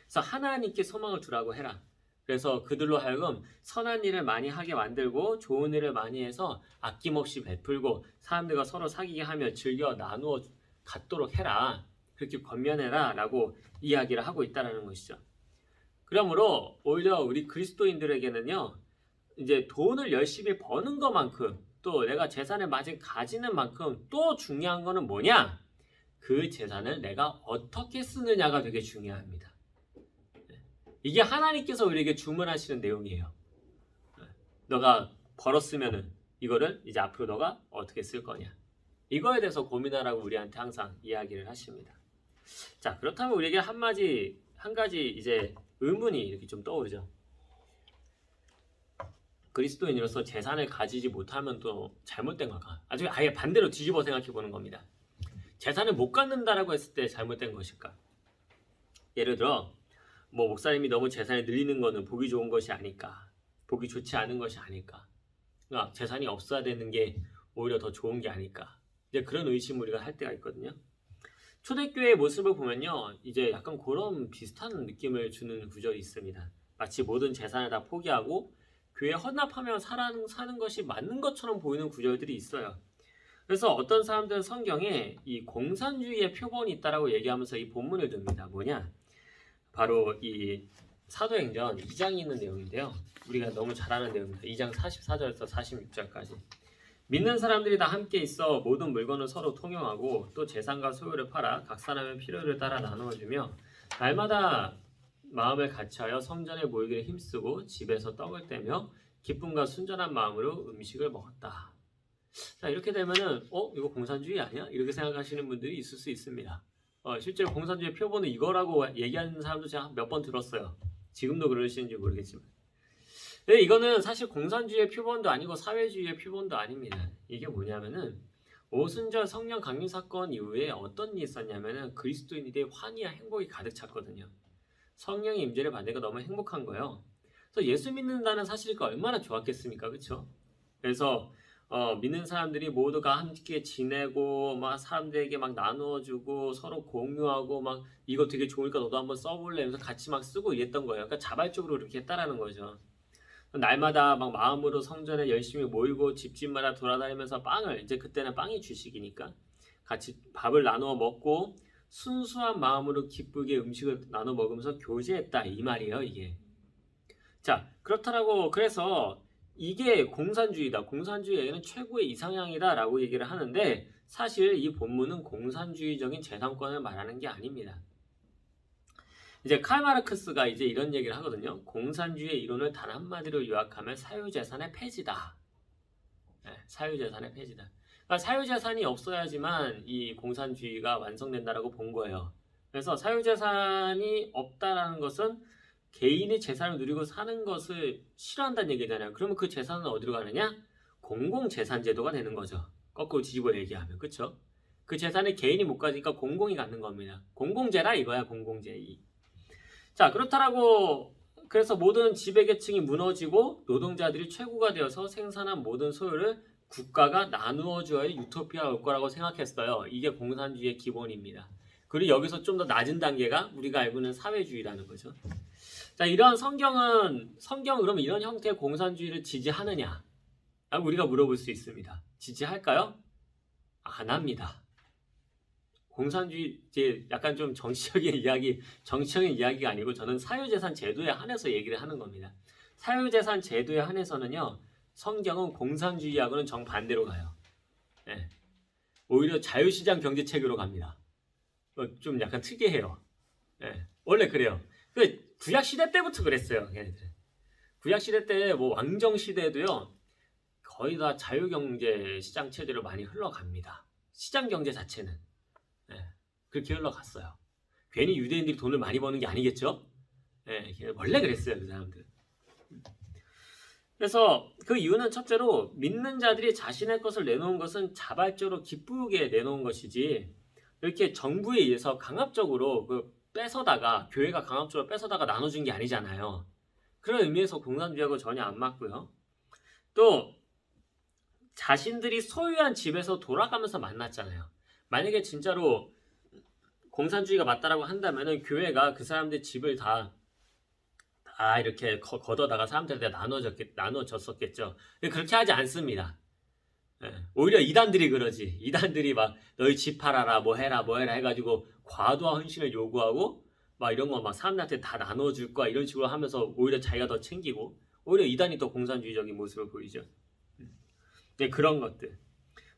그래서 하나님께 소망을 두라고 해라. 그래서 그들로 하여금 선한 일을 많이 하게 만들고 좋은 일을 많이 해서 아낌없이 베풀고 사람들과 서로 사귀게 하며 즐겨 나누어 갖도록 해라. 그렇게 권면해라 라고 이야기를 하고 있다는 것이죠. 그러므로 오히려 우리 그리스도인들에게는요. 이제 돈을 열심히 버는 것만큼 또 내가 재산을 많이 가지는 만큼 또 중요한 거는 뭐냐? 그 재산을 내가 어떻게 쓰느냐가 되게 중요합니다. 이게 하나님께서 우리에게 주문하시는 내용이에요. 너가 벌었으면은 이거를 이제 앞으로 너가 어떻게 쓸 거냐. 이거에 대해서 고민하라고 우리한테 항상 이야기를 하십니다. 자, 그렇다면 우리에게 한 가지 이제 의문이 이렇게 좀 떠오르죠. 그리스도인으로서 재산을 가지지 못하면 또 잘못된 걸까? 아예 반대로 뒤집어 생각해 보는 겁니다. 재산을 못 갖는다라고 했을 때 잘못된 것일까? 예를 들어 목사님이 너무 재산을 늘리는 거는 보기 좋은 것이 아닐까? 보기 좋지 않은 것이 아닐까? 그러니까 재산이 없어야 되는 게 오히려 더 좋은 게 아닐까? 이제 그런 의심을 우리가 할 때가 있거든요. 초대교회의 모습을 보면요, 이제 약간 그런 비슷한 느낌을 주는 구절이 있습니다. 마치 모든 재산을 다 포기하고 교회에 헌납하며 사는 것이 맞는 것처럼 보이는 구절들이 있어요. 그래서 어떤 사람들은 성경에 이 공산주의의 표본이 있다라고 얘기하면서 이 본문을 듭니다. 뭐냐? 바로 이 사도행전 2장에 있는 내용인데요. 우리가 너무 잘 아는 내용입니다. 2장 44절에서 46절까지. 믿는 사람들이 다 함께 있어 모든 물건을 서로 통용하고 또 재산과 소유를 팔아 각 사람의 필요를 따라 나누어주며 날마다 마음을 같이하여 성전에 모이기를 힘쓰고 집에서 떡을 떼며 기쁨과 순전한 마음으로 음식을 먹었다. 자, 이렇게 되면은 이거 공산주의 아니야? 이렇게 생각하시는 분들이 있을 수 있습니다. 실제로 공산주의 표본은 이거라고 얘기하는 사람도 제가 몇 번 들었어요. 지금도 그러시는지 모르겠지만. 근데 이거는 사실 공산주의의 표본도 아니고 사회주의의 표본도 아닙니다. 이게 뭐냐면은 오순절 성령 강림 사건 이후에 어떤 일이 있었냐면은 그리스도인들의 환희와 행복이 가득 찼거든요. 성령의 임재를 받으니까 너무 행복한 거예요. 그래서 예수 믿는다는 사실이 얼마나 좋았겠습니까? 그렇죠? 그래서 믿는 사람들이 모두가 함께 지내고 막 사람들에게 막 나누어주고 서로 공유하고 막 이거 되게 좋으니까 너도 한번 써볼래 하면서 같이 막 쓰고 이랬던 거예요. 그러니까 자발적으로 그렇게 했다라는 거죠. 날마다 막 마음으로 성전에 열심히 모이고 집집마다 돌아다니면서 이제 그때는 빵이 주식이니까 같이 밥을 나누어 먹고 순수한 마음으로 기쁘게 음식을 나눠 먹으면서 교제했다 이 말이에요. 이게. 자, 그렇다라고 그래서 이게 공산주의다. 공산주의에는 최고의 이상향이다 라고 얘기를 하는데 사실 이 본문은 공산주의적인 재산권을 말하는 게 아닙니다. 이제 칼 마르크스가 이제 이런 얘기를 하거든요. 공산주의의 이론을 단 한마디로 요약하면 사유재산의 폐지다. 네, 사유재산의 폐지다. 그러니까 사유재산이 없어야지만 이 공산주의가 완성된다라고 본 거예요. 그래서 사유재산이 없다라는 것은 개인이 재산을 누리고 사는 것을 싫어한다는 얘기잖아요. 그러면 그 재산은 어디로 가느냐? 공공재산제도가 되는 거죠. 거꾸로 뒤집어 얘기하면. 그쵸? 그 재산을 개인이 못 가지니까 공공이 갖는 겁니다. 공공재라 이거야, 공공재. 자, 그렇다라고 그래서 모든 지배계층이 무너지고 노동자들이 최고가 되어서 생산한 모든 소유를 국가가 나누어 줘야 유토피아가 올 거라고 생각했어요. 이게 공산주의의 기본입니다. 그리고 여기서 좀 더 낮은 단계가 우리가 알고 있는 사회주의라는 거죠. 자, 이러한 성경은 그러면 이런 형태의 공산주의를 지지하느냐? 우리가 물어볼 수 있습니다. 지지할까요? 안 합니다. 공산주의 이제 약간 좀 정치적인 이야기가 아니고 저는 사유재산 제도에 한해서 얘기를 하는 겁니다. 사유재산 제도에 한해서는요, 성경은 공산주의하고는 정반대로 가요. 네. 오히려 자유시장 경제체계로 갑니다. 좀 약간 특이해요. 네. 원래 그래요. 그 구약 시대 때부터 그랬어요. 걔네들. 구약 시대 때 뭐 왕정 시대도요, 거의 다 자유경제 시장 체제로 많이 흘러갑니다. 시장 경제 자체는. 네, 그렇게 흘러갔어요. 괜히 유대인들이 돈을 많이 버는 게 아니겠죠? 네, 원래 그랬어요, 그 사람들. 그래서 그 이유는 첫째로 믿는 자들이 자신의 것을 내놓은 것은 자발적으로 기쁘게 내놓은 것이지 이렇게 정부에 의해서 강압적으로 뺏어다가 교회가 강압적으로 뺏어다가 나눠준 게 아니잖아요. 그런 의미에서 공산주의하고 전혀 안 맞고요. 또 자신들이 소유한 집에서 돌아가면서 만났잖아요. 만약에 진짜로 공산주의가 맞다라고 한다면은 교회가 그 사람들 집을 다 이렇게 걷어다가 사람들한테 나눠줬었겠죠. 그렇게 하지 않습니다. 오히려 이단들이 그러지. 이단들이 막 너희 집 팔아라, 뭐 해라 해가지고 과도한 헌신을 요구하고 막 이런 거 막 사람들한테 다 나눠줄 거야 이런 식으로 하면서 오히려 자기가 더 챙기고 오히려 이단이 더 공산주의적인 모습을 보이죠. 네, 그런 것들.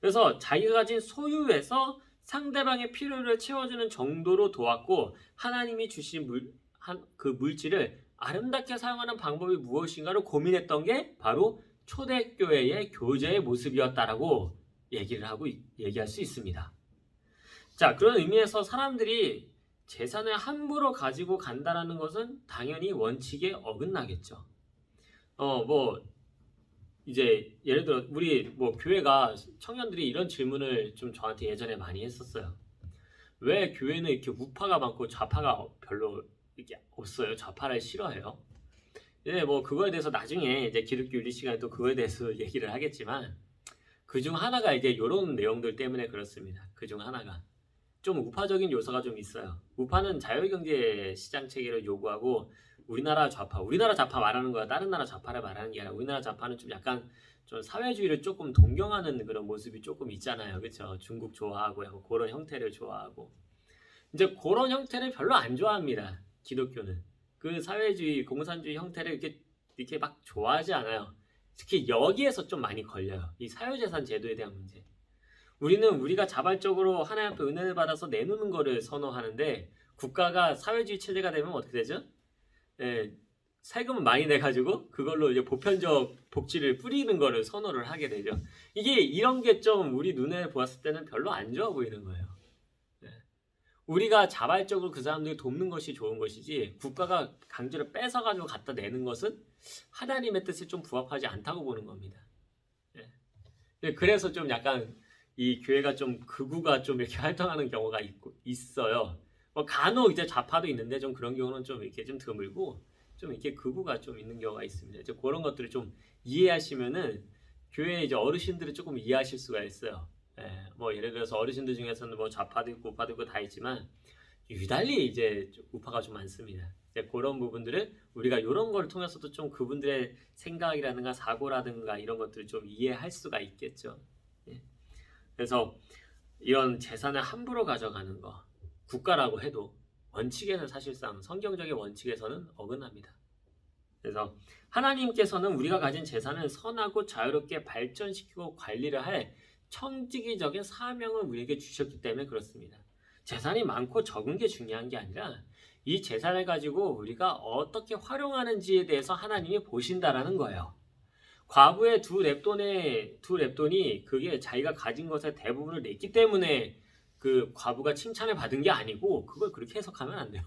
그래서 자기가 가진 소유에서 상대방의 필요를 채워주는 정도로 도왔고 하나님이 주신 그 물질을 아름답게 사용하는 방법이 무엇인가를 고민했던 게 바로 초대교회의 교제의 모습이었다라고 얘기할 수 있습니다. 자, 그런 의미에서 사람들이 재산을 함부로 가지고 간다라는 것은 당연히 원칙에 어긋나겠죠. 이제 예를 들어 우리 교회가 청년들이 이런 질문을 좀 저한테 예전에 많이 했었어요. 왜 교회는 이렇게 우파가 많고 좌파가 별로 이렇게 없어요? 좌파를 싫어해요? 네, 그거에 대해서 나중에 이제 기독교 윤리 시간에 또 그거에 대해서 얘기를 하겠지만 그중 하나가 이제 이런 내용들 때문에 그렇습니다. 그중 하나가 좀 우파적인 요소가 좀 있어요. 우파는 자유경제 시장 체계를 요구하고 우리나라 좌파 말하는 거야. 다른 나라 좌파를 말하는 게 아니라 우리나라 좌파는 좀 약간 좀 사회주의를 조금 동경하는 그런 모습이 조금 있잖아요. 그렇죠? 중국 좋아하고 그런 형태를 좋아하고 이제 그런 형태를 별로 안 좋아합니다. 기독교는 그 사회주의 공산주의 형태를 이렇게 막 좋아하지 않아요. 특히 여기에서 좀 많이 걸려요. 이 사유재산 제도에 대한 문제. 우리가 자발적으로 하나님 앞에 은혜를 받아서 내놓는 거를 선호하는데 국가가 사회주의 체제가 되면 어떻게 되죠? 세금을 많이 내가지고 그걸로 이제 보편적 복지를 뿌리는 거를 선호를 하게 되죠. 이런 게 좀 우리 눈에 보았을 때는 별로 안 좋아 보이는 거예요. 우리가 자발적으로 그 사람들이 돕는 것이 좋은 것이지 국가가 강제로 뺏어가지고 갖다 내는 것은 하나님의 뜻에 좀 부합하지 않다고 보는 겁니다. 그래서 좀 약간 이 교회가 좀 극우가 좀 이렇게 활동하는 경우가 있어요. 간혹 이제 좌파도 있는데 좀 그런 경우는 좀 이렇게 좀 드물고 좀 이렇게 극우가 좀 있는 경우가 있습니다. 이제 그런 것들을 좀 이해하시면은 교회 이제 어르신들을 조금 이해하실 수가 있어요. 예를 들어서 어르신들 중에서는 좌파도 있고 우파도 있고 다 있지만 유달리 이제 우파가 좀 많습니다. 그런 부분들을 우리가 이런 걸 통해서도 좀 그분들의 생각이라든가 사고라든가 이런 것들을 좀 이해할 수가 있겠죠. 그래서 이런 재산을 함부로 가져가는 거 국가라고 해도 원칙에는 사실상 성경적인 원칙에서는 어긋납니다. 그래서 하나님께서는 우리가 가진 재산을 선하고 자유롭게 발전시키고 관리를 할 청지기적인 사명을 우리에게 주셨기 때문에 그렇습니다. 재산이 많고 적은 게 중요한 게 아니라 이 재산을 가지고 우리가 어떻게 활용하는지에 대해서 하나님이 보신다라는 거예요. 과부의 두 렙돈이 그게 자기가 가진 것의 대부분을 냈기 때문에 그 과부가 칭찬을 받은 게 아니고 그걸 그렇게 해석하면 안 돼요.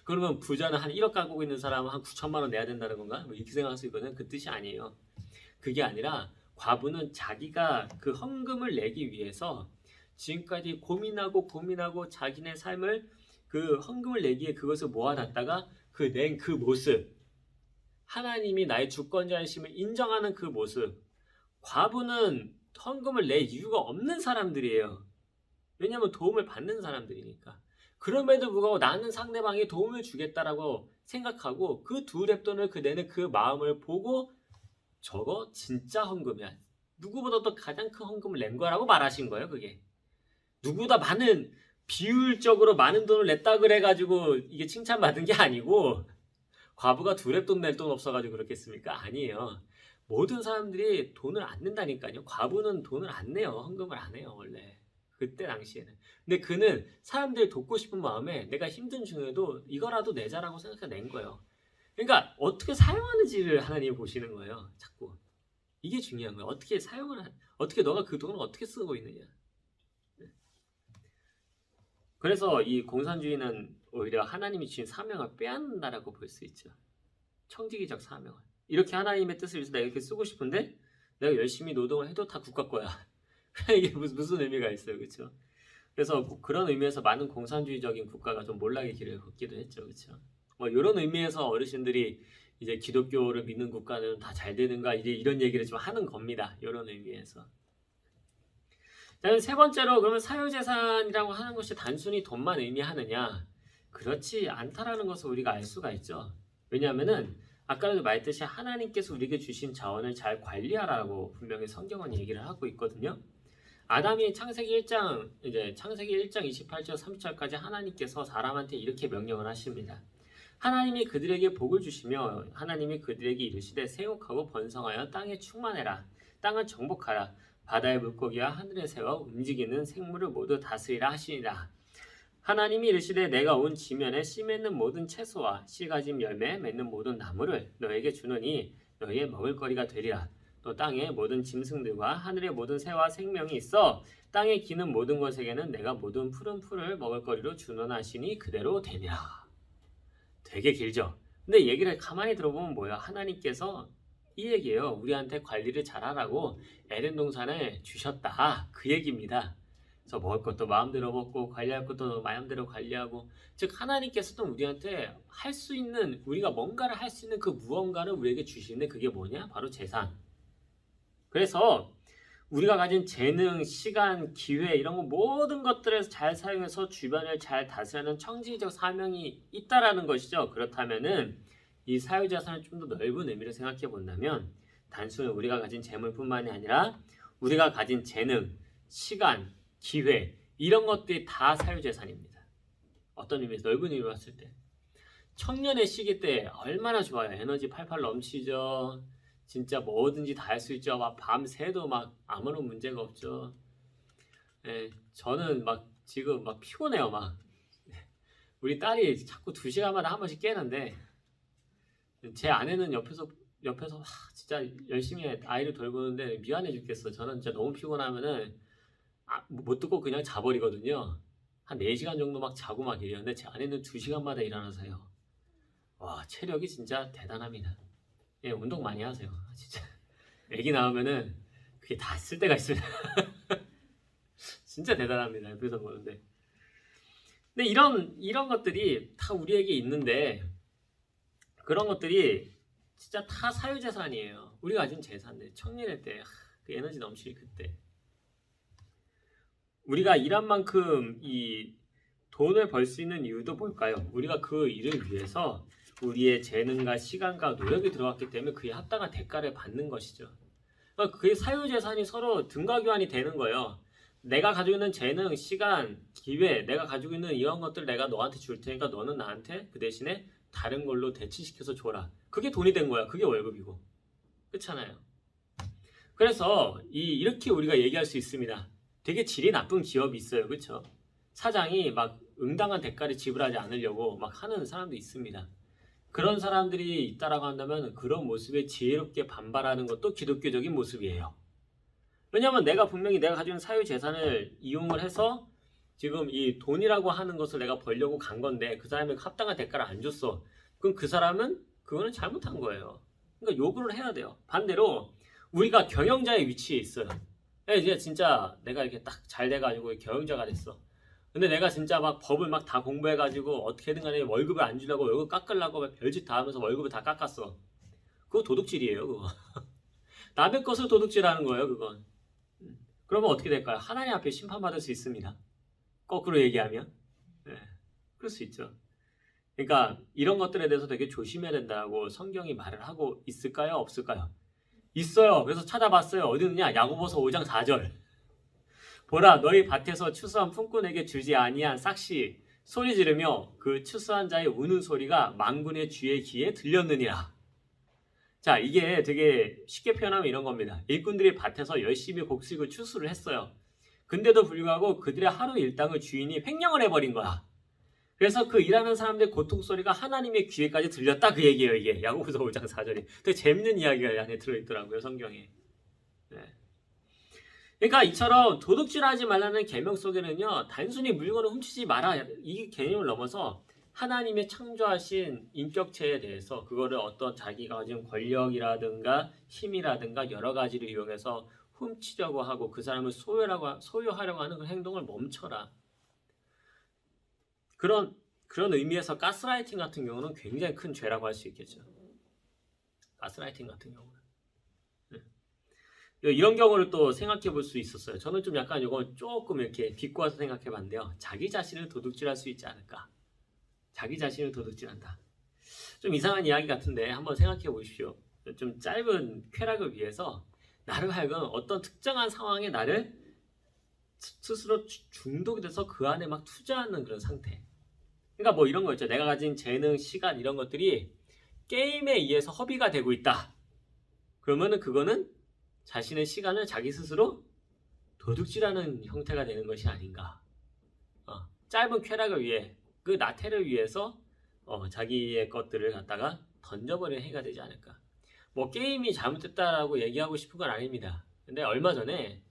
그러면 부자는 한 1억 갖고 있는 사람은 한 9천만 원 내야 된다는 건가? 뭐 이렇게 생각할 수 있거든. 그 뜻이 아니에요. 그게 아니라 과부는 자기가 그 헌금을 내기 위해서 지금까지 고민하고 자기네 삶을 그 헌금을 내기에 그것을 모아놨다가 그 낸 그 모습, 하나님이 나의 주권자이심을 인정하는 그 모습. 과부는 헌금을 낼 이유가 없는 사람들이에요. 왜냐하면 도움을 받는 사람들이니까. 그럼에도 불구하고 나는 상대방에 도움을 주겠다라고 생각하고 그 두 렙돈을 그 내는 그 마음을 보고 저거 진짜 헌금이야. 누구보다도 가장 큰 헌금을 낸 거라고 말하신 거예요. 그게. 누구보다 많은, 비율적으로 많은 돈을 냈다 그래가지고 이게 칭찬받은 게 아니고 과부가 두 렙돈 낼 돈 없어가지고 그렇겠습니까? 아니에요. 모든 사람들이 돈을 안 낸다니까요. 과부는 돈을 안 내요. 헌금을 안 해요. 원래. 그때 당시에는. 근데 그는 사람들 돕고 싶은 마음에 내가 힘든 중에도 이거라도 내자라고 생각해 낸 거예요. 그러니까 어떻게 사용하는지를 하나님이 보시는 거예요. 자꾸. 이게 중요한 거예요. 어떻게 너가 그 돈을 어떻게 쓰고 있느냐. 그래서 이 공산주의는 오히려 하나님이 주신 사명을 빼앗는다라고 볼 수 있죠. 청지기적 사명을. 이렇게 하나님의 뜻을 위해서 내가 이렇게 쓰고 싶은데 내가 열심히 노동을 해도 다 국가 거야. 이게 무슨 의미가 있어요. 그렇죠? 그래서 그런 의미에서 많은 공산주의적인 국가가 좀 몰락의 길을 걷기도 했죠. 그렇죠? 뭐 이런 의미에서 어르신들이 이제 기독교를 믿는 국가는 다 잘 되는가 이제 이런 얘기를 좀 하는 겁니다. 이런 의미에서. 세 번째로 그러면 사유재산이라고 하는 것이 단순히 돈만 의미하느냐? 그렇지 않다라는 것을 우리가 알 수가 있죠. 왜냐하면은 아까도 말했듯이 하나님께서 우리에게 주신 자원을 잘 관리하라고 분명히 성경은 얘기를 하고 있거든요. 아담이 창세기 1장 28절 30절까지 하나님께서 사람한테 이렇게 명령을 하십니다. 하나님이 그들에게 복을 주시며 하나님이 그들에게 이르시되 생육하고 번성하여 땅에 충만해라. 땅을 정복하라. 바다의 물고기와 하늘의 새와 움직이는 생물을 모두 다스리라 하시니라. 하나님이 이르시되 내가 온 지면에 씨 맺는 모든 채소와 씨 가진 열매 맺는 모든 나무를 너에게 주노니 너희의 먹을거리가 되리라. 또 땅의 모든 짐승들과 하늘의 모든 새와 생명이 있어 땅에 기는 모든 것에게는 내가 모든 푸른 풀을 먹을거리로 주노하시니 그대로 되리라. 되게 길죠. 근데 얘기를 가만히 들어보면 뭐야? 하나님께서 이 얘기예요. 우리한테 관리를 잘하라고 에덴 동산을 주셨다. 그 얘기입니다. 그래서 먹을 것도 마음대로 먹고 관리할 것도 마음대로 관리하고, 즉 하나님께서도 우리한테 할 수 있는, 우리가 뭔가를 할 수 있는 그 무언가를 우리에게 주시는데 그게 뭐냐? 바로 재산. 그래서 우리가 가진 재능, 시간, 기회 이런 거 모든 것들에서 잘 사용해서 주변을 잘 다스리는 청지기적 사명이 있다라는 것이죠. 그렇다면은 이 사유자산을 좀 더 넓은 의미로 생각해 본다면 단순히 우리가 가진 재물뿐만이 아니라 우리가 가진 재능, 시간, 기회 이런 것들이 다 사유재산입니다. 어떤 의미에서 넓은 의미로 봤을 때 청년의 시기 때 얼마나 좋아요. 에너지 팔팔 넘치죠. 진짜 뭐든지 다 할 수 있죠. 막 밤새도 막 아무런 문제가 없죠. 예, 저는 막 지금 막 피곤해요. 막 우리 딸이 자꾸 2시간마다 한 번씩 깨는데 제 아내는 옆에서 진짜 열심히 아이를 돌보는데 미안해 죽겠어. 저는 진짜 너무 피곤하면은 못 듣고 그냥 자버리거든요. 한 4시간 정도 막 자고 막 이래요. 근데 제 아내는 2시간마다 일어나서요. 와, 체력이 진짜 대단합니다. 예, 운동 많이 하세요. 진짜. 애기 나오면은 그게 다 쓸 때가 있습니다. 진짜 대단합니다. 옆에서 보는데. 근데 이런 것들이 다 우리에게 있는데 그런 것들이 진짜 다 사유재산이에요. 우리가 가진 재산들. 청년의 때, 그 에너지 넘칠 그때. 우리가 일한 만큼 이 돈을 벌 수 있는 이유도 뭘까요? 우리가 그 일을 위해서 우리의 재능과 시간과 노력이 들어갔기 때문에 그에 합당한 대가를 받는 것이죠. 그러니까 그 사유재산이 서로 등가교환이 되는 거예요. 내가 가지고 있는 재능, 시간, 기회, 내가 가지고 있는 이런 것들 내가 너한테 줄 테니까 너는 나한테 그 대신에 다른 걸로 대치시켜서 줘라. 그게 돈이 된 거야. 그게 월급이고. 그렇잖아요. 그래서 이렇게 우리가 얘기할 수 있습니다. 되게 질이 나쁜 기업이 있어요. 그렇죠? 사장이 막 응당한 대가를 지불하지 않으려고 막 하는 사람도 있습니다. 그런 사람들이 있다라고 한다면 그런 모습에 지혜롭게 반발하는 것도 기독교적인 모습이에요. 왜냐하면 내가 분명히 내가 가지고 있는 사유재산을 이용을 해서 지금 이 돈이라고 하는 것을 내가 벌려고 간 건데 그 사람이 합당한 대가를 안 줬어. 그럼 그 사람은 그거는 잘못한 거예요. 그러니까 요구를 해야 돼요. 반대로 우리가 경영자의 위치에 있어요. 이제 진짜 내가 이렇게 딱 잘 돼가지고 경영자가 됐어. 근데 내가 진짜 막 법을 막 다 공부해가지고 어떻게든 간에 월급을 안 주려고 월급 깎으려고 별짓 다 하면서 월급을 다 깎았어. 그거 도둑질이에요, 그거. 남의 것을 도둑질하는 거예요, 그건. 그러면 어떻게 될까요? 하나님 앞에 심판받을 수 있습니다. 거꾸로 얘기하면. 네, 그럴 수 있죠. 그러니까 이런 것들에 대해서 되게 조심해야 된다고 성경이 말을 하고 있을까요? 없을까요? 있어요. 그래서 찾아봤어요. 어디 있느냐? 야고보서 5장 4절. 보라, 너희 밭에서 추수한 품꾼에게 주지 아니한 싹시 소리 지르며 그 추수한 자의 우는 소리가 만군의 주의 귀에 들렸느니라. 자, 이게 되게 쉽게 표현하면 이런 겁니다. 일꾼들이 밭에서 열심히 곡식을 추수를 했어요. 근데도 불구하고 그들의 하루 일당을 주인이 횡령을 해버린 거야. 그래서 그 일하는 사람들의 고통 소리가 하나님의 귀에까지 들렸다, 그 얘기예요. 이게 야고보서 5장 4절이. 되게 재밌는 이야기가 안에 들어있더라고요, 성경에. 네. 그러니까 이처럼 도둑질하지 말라는 계명 속에는요, 단순히 물건을 훔치지 마라 이 개념을 넘어서 하나님의 창조하신 인격체에 대해서 그거를 어떤 자기가 가진 권력이라든가 힘이라든가 여러 가지를 이용해서 훔치려고 하고 그 사람을 소유하려고 하는 그 행동을 멈춰라. 그런 의미에서 가스라이팅 같은 경우는 굉장히 큰 죄라고 할 수 있겠죠. 가스라이팅 같은 경우는. 이런 경우를 또 생각해 볼 수 있었어요. 저는 좀 약간 이거 조금 이렇게 비꼬아서 생각해 봤는데요. 자기 자신을 도둑질할 수 있지 않을까? 자기 자신을 도둑질한다. 좀 이상한 이야기 같은데 한번 생각해 보십시오. 좀 짧은 쾌락을 위해서 나를 하여금 어떤 특정한 상황에 나를 스스로 중독이 돼서 그 안에 막 투자하는 그런 상태. 그러니까 뭐 이런 거 있죠. 내가 가진 재능, 시간 이런 것들이 게임에 의해서 허비가 되고 있다. 그러면은 그거는 자신의 시간을 자기 스스로 도둑질하는 형태가 되는 것이 아닌가. 짧은 쾌락을 위해 그 나태를 위해서 자기의 것들을 갖다가 던져버리는 행위가 되지 않을까. 뭐 게임이 잘못됐다라고 얘기하고 싶은 건 아닙니다. 근데 얼마 전에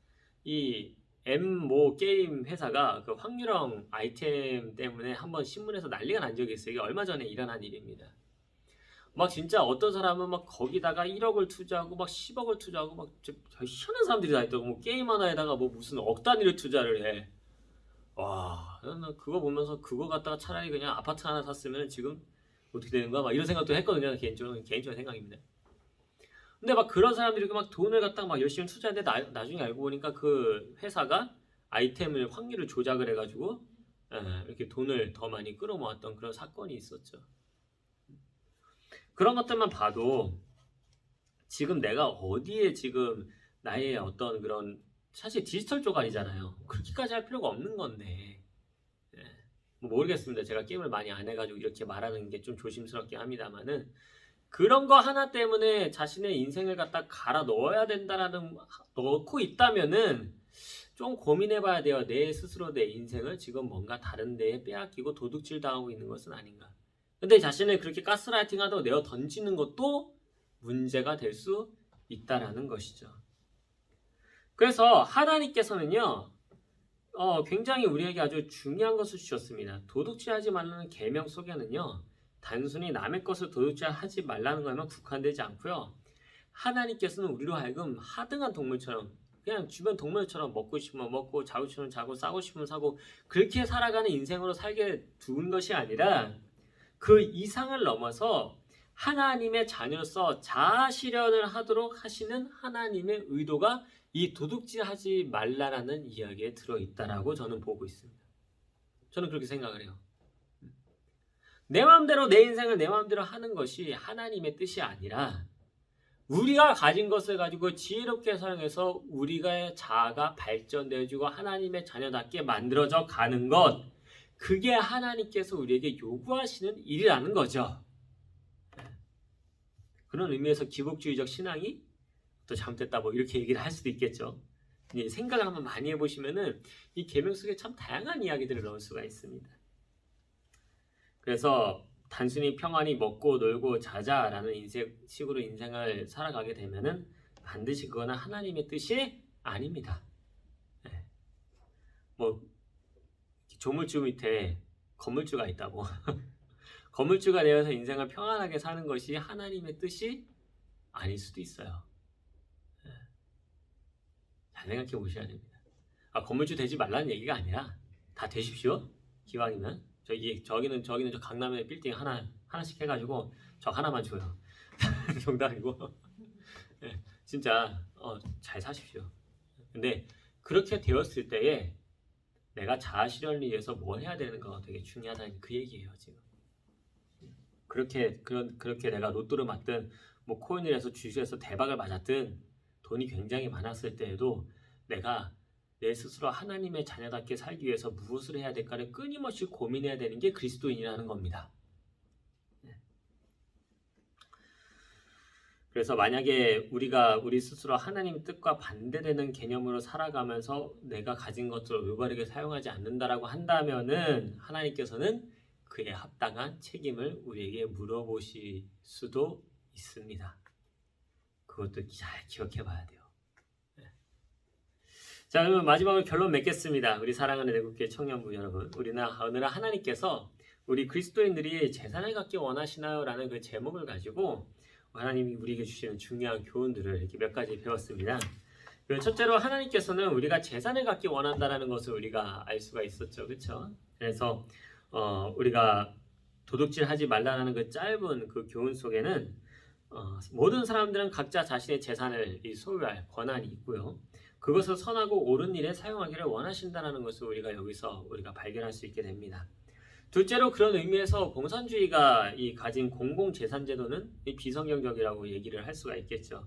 이 모 게임 회사가 그 확률형 아이템 때문에 한번 신문에서 난리가 난 적이 있어요. 이게 얼마 전에 일어난 일입니다. 막 진짜 어떤 사람은 막 거기다가 1억을 투자하고 막 10억을 투자하고 막 희한한 사람들이 다 있다고. 뭐 게임 하나에다가 뭐 무슨 억 단위를 투자를 해. 와, 나는 그거 보면서 그거 갖다가 차라리 그냥 아파트 하나 샀으면 지금 어떻게 되는 거야? 막 이런 생각도 했거든요. 개인적인 생각입니다. 근데 막 그런 사람들이 막 돈을 갖다가 막 열심히 투자했는데 나중에 알고 보니까 그 회사가 아이템을 확률을 조작을 해가지고 이렇게 돈을 더 많이 끌어모았던 그런 사건이 있었죠. 그런 것들만 봐도 지금 내가 어디에 지금 나의 어떤 그런 사실 디지털 쪼가리잖아요. 그렇게까지 할 필요가 없는 건데. 뭐 모르겠습니다. 제가 게임을 많이 안 해가지고 이렇게 말하는 게 좀 조심스럽긴 합니다만은 그런 거 하나 때문에 자신의 인생을 갖다 갈아 넣어야 된다라는 넣고 있다면은 좀 고민해봐야 돼요. 내 스스로 내 인생을 지금 뭔가 다른 데에 빼앗기고 도둑질 당하고 있는 것은 아닌가. 근데 자신을 그렇게 가스라이팅하다가 내어 던지는 것도 문제가 될 수 있다라는 것이죠. 그래서 하나님께서는요, 굉장히 우리에게 아주 중요한 것을 주셨습니다. 도둑질하지 말라는 계명 속에는요, 단순히 남의 것을 도둑질하지 말라는 것에만 국한되지 않고요. 하나님께서는 우리로 하여금 하등한 동물처럼 그냥 주변 동물처럼 먹고 싶으면 먹고 자고 싶으면 자고 싸고 싶으면 사고 그렇게 살아가는 인생으로 살게 두는 것이 아니라 그 이상을 넘어서 하나님의 자녀로서 자아 실현을 하도록 하시는 하나님의 의도가 이 도둑질하지 말라라는 이야기에 들어있다라고 저는 보고 있습니다. 저는 그렇게 생각을 해요. 내 마음대로 내 인생을 내 마음대로 하는 것이 하나님의 뜻이 아니라 우리가 가진 것을 가지고 지혜롭게 사용해서 우리가 자아가 발전되어지고 하나님의 자녀답게 만들어져 가는 것, 그게 하나님께서 우리에게 요구하시는 일이라는 거죠. 그런 의미에서 기복주의적 신앙이 또 잘못됐다 뭐 이렇게 얘기를 할 수도 있겠죠. 생각을 한번 많이 해보시면은 이 계명 속에 참 다양한 이야기들을 넣을 수가 있습니다. 그래서 단순히 평안히 먹고 놀고 자자라는 식으로 인생을 살아가게 되면은 반드시 그거는 하나님의 뜻이 아닙니다. 네. 뭐 조물주 밑에 건물주가 있다고 건물주가 되어서 인생을 평안하게 사는 것이 하나님의 뜻이 아닐 수도 있어요. 네. 잘 생각해 보셔야 됩니다. 건물주 되지 말라는 얘기가 아니라 다 되십시오. 기왕이면 저기는 저 강남에 빌딩 하나씩 해가지고 저 하나만 줘요. 농담이고 네, 진짜 잘 사십시오. 근데 그렇게 되었을 때에 내가 자아 실현을 위해서 뭘 해야 되는가가 되게 중요하다는 그 얘기예요. 지금 그렇게 내가 로또를 맞든 뭐 코인을 해서 주식에서 대박을 맞았든 돈이 굉장히 많았을 때에도 내가 내 스스로 하나님의 자녀답게 살기 위해서 무엇을 해야 될까를 끊임없이 고민해야 되는 게 그리스도인이라는 겁니다. 그래서 만약에 우리가 우리 스스로 하나님 뜻과 반대되는 개념으로 살아가면서 내가 가진 것들을 올바르게 사용하지 않는다라고 한다면은 하나님께서는 그에 합당한 책임을 우리에게 물어보실 수도 있습니다. 그것도 잘 기억해 봐야 돼요. 자, 그러면 마지막으로 결론 맺겠습니다. 우리 사랑하는 애국교회 청년부 여러분, 오늘 하나님께서 우리 그리스도인들이 재산을 갖기 원하시나요? 라는 그 제목을 가지고 하나님이 우리에게 주시는 중요한 교훈들을 이렇게 몇 가지 배웠습니다. 첫째로 하나님께서는 우리가 재산을 갖기 원한다는 것을 우리가 알 수가 있었죠. 그렇죠? 그래서 우리가 도둑질하지 말라는 그 짧은 그 교훈 속에는 모든 사람들은 각자 자신의 재산을 소유할 권한이 있고요. 그것을 선하고 옳은 일에 사용하기를 원하신다는 것을 우리가 발견할 수 있게 됩니다. 둘째로 그런 의미에서 공산주의가 가진 공공재산제도는 비성경적이라고 얘기를 할 수가 있겠죠.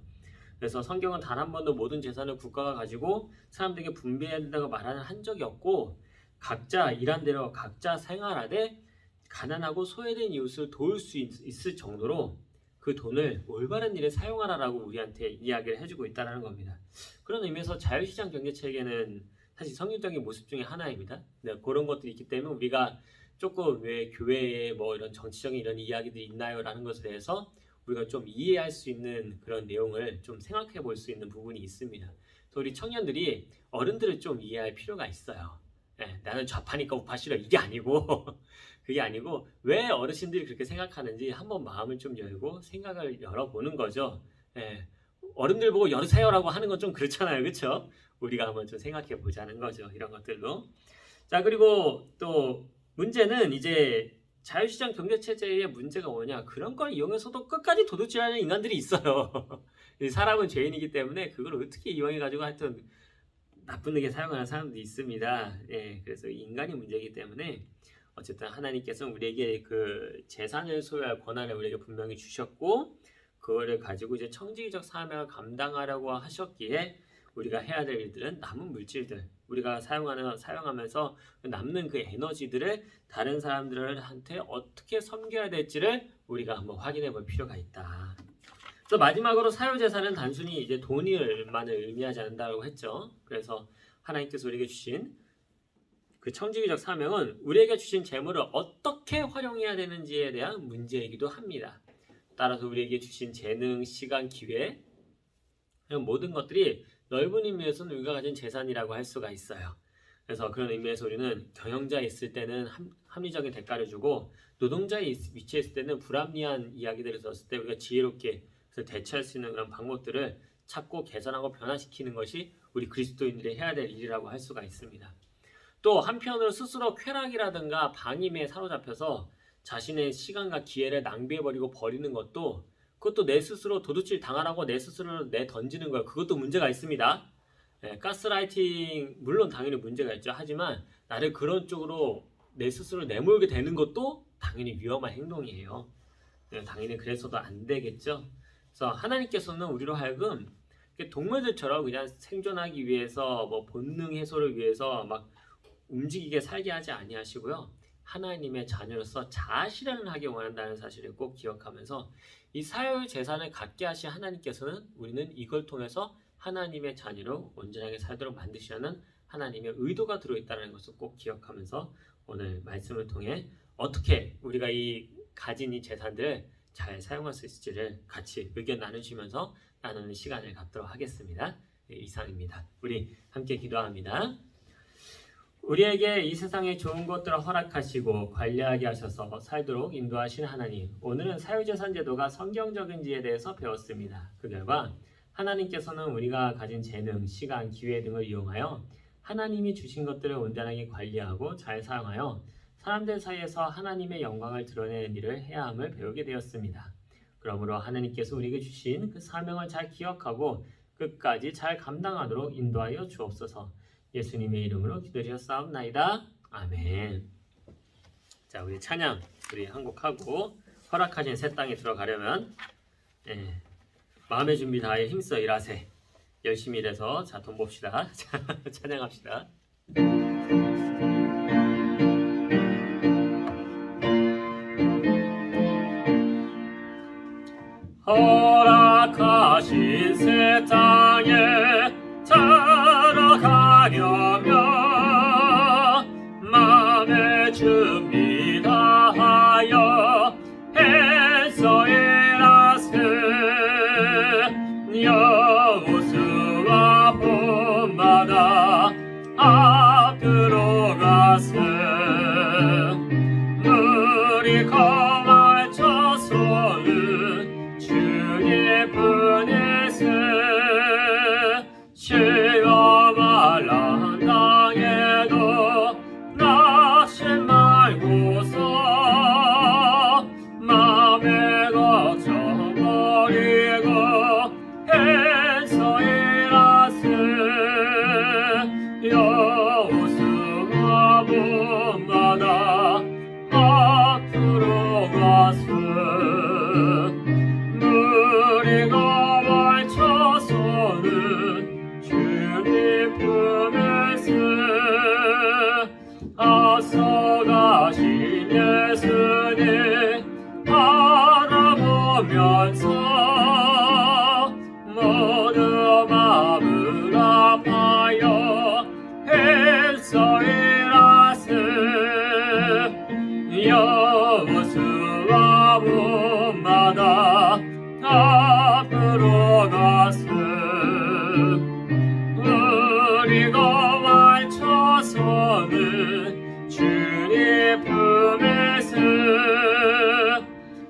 그래서 성경은 단 한 번도 모든 재산을 국가가 가지고 사람들에게 분배해야 된다고 말하는 한 적이 없고 각자 일한 대로 각자 생활하되 가난하고 소외된 이웃을 도울 수 있을 정도로 그 돈을 올바른 일에 사용하라라고 우리한테 이야기를 해주고 있다는 겁니다. 그런 의미에서 자유시장 경제체계는 사실 성경적인 모습 중에 하나입니다. 네, 그런 것들이 있기 때문에 우리가 조금 왜 교회에 뭐 이런 정치적인 이런 이야기들이 있나요? 라는 것에 대해서 우리가 좀 이해할 수 있는 그런 내용을 좀 생각해 볼 수 있는 부분이 있습니다. 그래서 우리 청년들이 어른들을 좀 이해할 필요가 있어요. 네, 나는 좌파니까 우파 싫어 이게 아니고 그게 아니고 왜 어르신들이 그렇게 생각하는지 한번 마음을 좀 열고 생각을 열어보는 거죠. 네, 어른들 보고 열으세요라고 하는 건 좀 그렇잖아요. 그렇죠? 우리가 한번 좀 생각해 보자는 거죠. 이런 것들로. 자, 그리고 또 문제는 이제 자유시장 경제체제의 문제가 뭐냐, 그런 걸 이용해서도 끝까지 도둑질하는 인간들이 있어요. 사람은 죄인이기 때문에 그걸 어떻게 이용해가지고 하여튼 나쁜 데게 사용하는 사람들이 있습니다. 예, 그래서 인간이 문제이기 때문에 어쨌든 하나님께서는 우리에게 그 재산을 소유할 권한을 우리에게 분명히 주셨고 그거를 가지고 이제 청지기적 사명을 감당하라고 하셨기에 우리가 해야 될 일들은 남은 물질들, 우리가 사용하면서 남는 그 에너지들을 다른 사람들한테 어떻게 섬겨야 될지를 우리가 한번 확인해 볼 필요가 있다. 그래서 마지막으로 사유재산은 단순히 이제 돈을만을 의미하지 않는다고 했죠. 그래서 하나님께서 우리에게 주신 그 청지기적 사명은 우리에게 주신 재물을 어떻게 활용해야 되는지에 대한 문제이기도 합니다. 따라서 우리에게 주신 재능, 시간, 기회 이런 모든 것들이 넓은 의미에서는 우리가 가진 재산이라고 할 수가 있어요. 그래서 그런 의미에서 우리는 경영자에 있을 때는 합리적인 대가를 주고 노동자의 위치에 있을 때는 불합리한 이야기들을 들었을 때 우리가 지혜롭게 대처할 수 있는 그런 방법들을 찾고 개선하고 변화시키는 것이 우리 그리스도인들이 해야 될 일이라고 할 수가 있습니다. 또 한편으로 스스로 쾌락이라든가 방임에 사로잡혀서 자신의 시간과 기회를 낭비해버리고 버리는 그것도 내 스스로 도둑질 당하라고 내 스스로를 내던지는 거예요. 그것도 문제가 있습니다. 가스라이팅 물론 당연히 문제가 있죠. 하지만 나를 그런 쪽으로 내 스스로 내몰게 되는 것도 당연히 위험한 행동이에요. 당연히 그래서도 안 되겠죠. 그래서 하나님께서는 우리로 하여금 동물들처럼 그냥 생존하기 위해서 뭐 본능 해소를 위해서 막 움직이게 살게 하지 아니하시고요. 하나님의 자녀로서 자아 실현을 하기 원한다는 사실을 꼭 기억하면서 이 사회의 재산을 갖게 하신 하나님께서는 우리는 이걸 통해서 하나님의 자녀로 온전하게 살도록 만드시려는 하나님의 의도가 들어있다는 것을 꼭 기억하면서 오늘 말씀을 통해 어떻게 우리가 이 가진 이 재산들을 잘 사용할 수 있을지를 같이 의견 나누시면서 나누는 시간을 갖도록 하겠습니다. 네, 이상입니다. 우리 함께 기도합니다. 우리에게 이 세상의 좋은 것들을 허락하시고 관리하게 하셔서 살도록 인도하신 하나님, 오늘은 사유재산 제도가 성경적인지에 대해서 배웠습니다. 그 결과 하나님께서는 우리가 가진 재능, 시간, 기회 등을 이용하여 하나님이 주신 것들을 온전하게 관리하고 잘 사용하여 사람들 사이에서 하나님의 영광을 드러내는 일을 해야 함을 배우게 되었습니다. 그러므로 하나님께서 우리에게 주신 그 사명을 잘 기억하고 끝까지 잘 감당하도록 인도하여 주옵소서. 예수님의 이름으로 기도드렸사옵나이다. 아멘. 자, 우리 찬양 우리 한 곡 하고 허락하신 새 땅에 들어가려면 마음의 준비 다해 힘써 일하세. 열심히 일해서 자, 돈 봅시다. 자, 찬양합시다. 허락하신 새 땅에 들어가려면 마음의 준비 다하여 애써 일하세. 여호수아 본받아 앞으로 가세. 물이 거할쳐서는 주의 분에세. 시험을 당해도 낙심 말고서 마음의 걱정 버리고 애써 일하세. 여호수아 본받아 앞으로 가세. 물이 거할쳐서는 주님 품에서 앞서가신 예수님 바라보면서 모두 마음을 아파여 애써 일하세. 여호수아 본받아 앞으로 가세. 우리가 완쳐서는 주님 품에서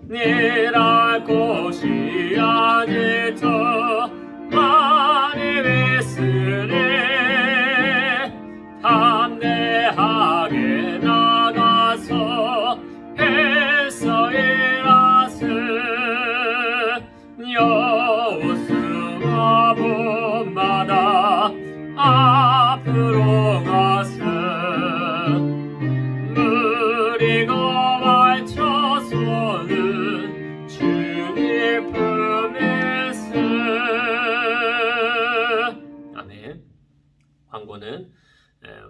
일할 곳이 아직도 많이 있으니 담대하게 나가서 애써 일하세. 여호수아 본받아 앞으로 가세. 물이 거할쳐서는 주님 품에서. 아멘. 광고는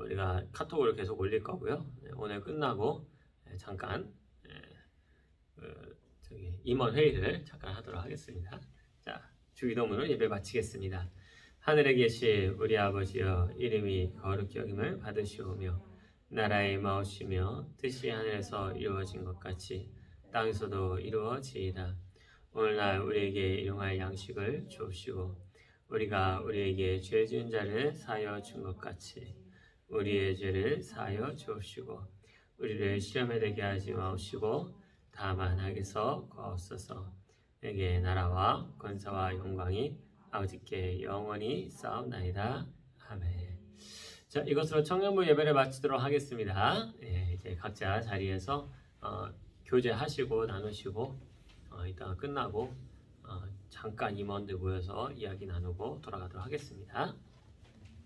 우리가 카톡으로 계속 올릴 거고요. 오늘 끝나고 잠깐 임원 회의를 잠깐 하도록 하겠습니다. 자, 주기도문으로 예배 마치겠습니다. 하늘에 계신 우리 아버지여, 이름이 거룩히 여김을 받으시오며 나라의 임하오시며 뜻이 하늘에서 이루어진 것 같이 땅에서도 이루어지이다. 오늘날 우리에게 일용할 양식을 주옵시고 우리가 우리에게 죄 지은 자를 사하여 준 것 같이 우리의 죄를 사하여 주옵시고 우리를 시험에 들게 하지 마옵시고 다만 악에서 구하옵소서. 내게 나라와 권세와 영광이 아버지께 영원히 싸움나이다. 아멘. 자, 이것으로 청년부 예배를 마치도록 하겠습니다. 이제 각자 자리에서 교제하시고 나누시고 이따가 끝나고 잠깐 임원들 모여서 이야기 나누고 돌아가도록 하겠습니다.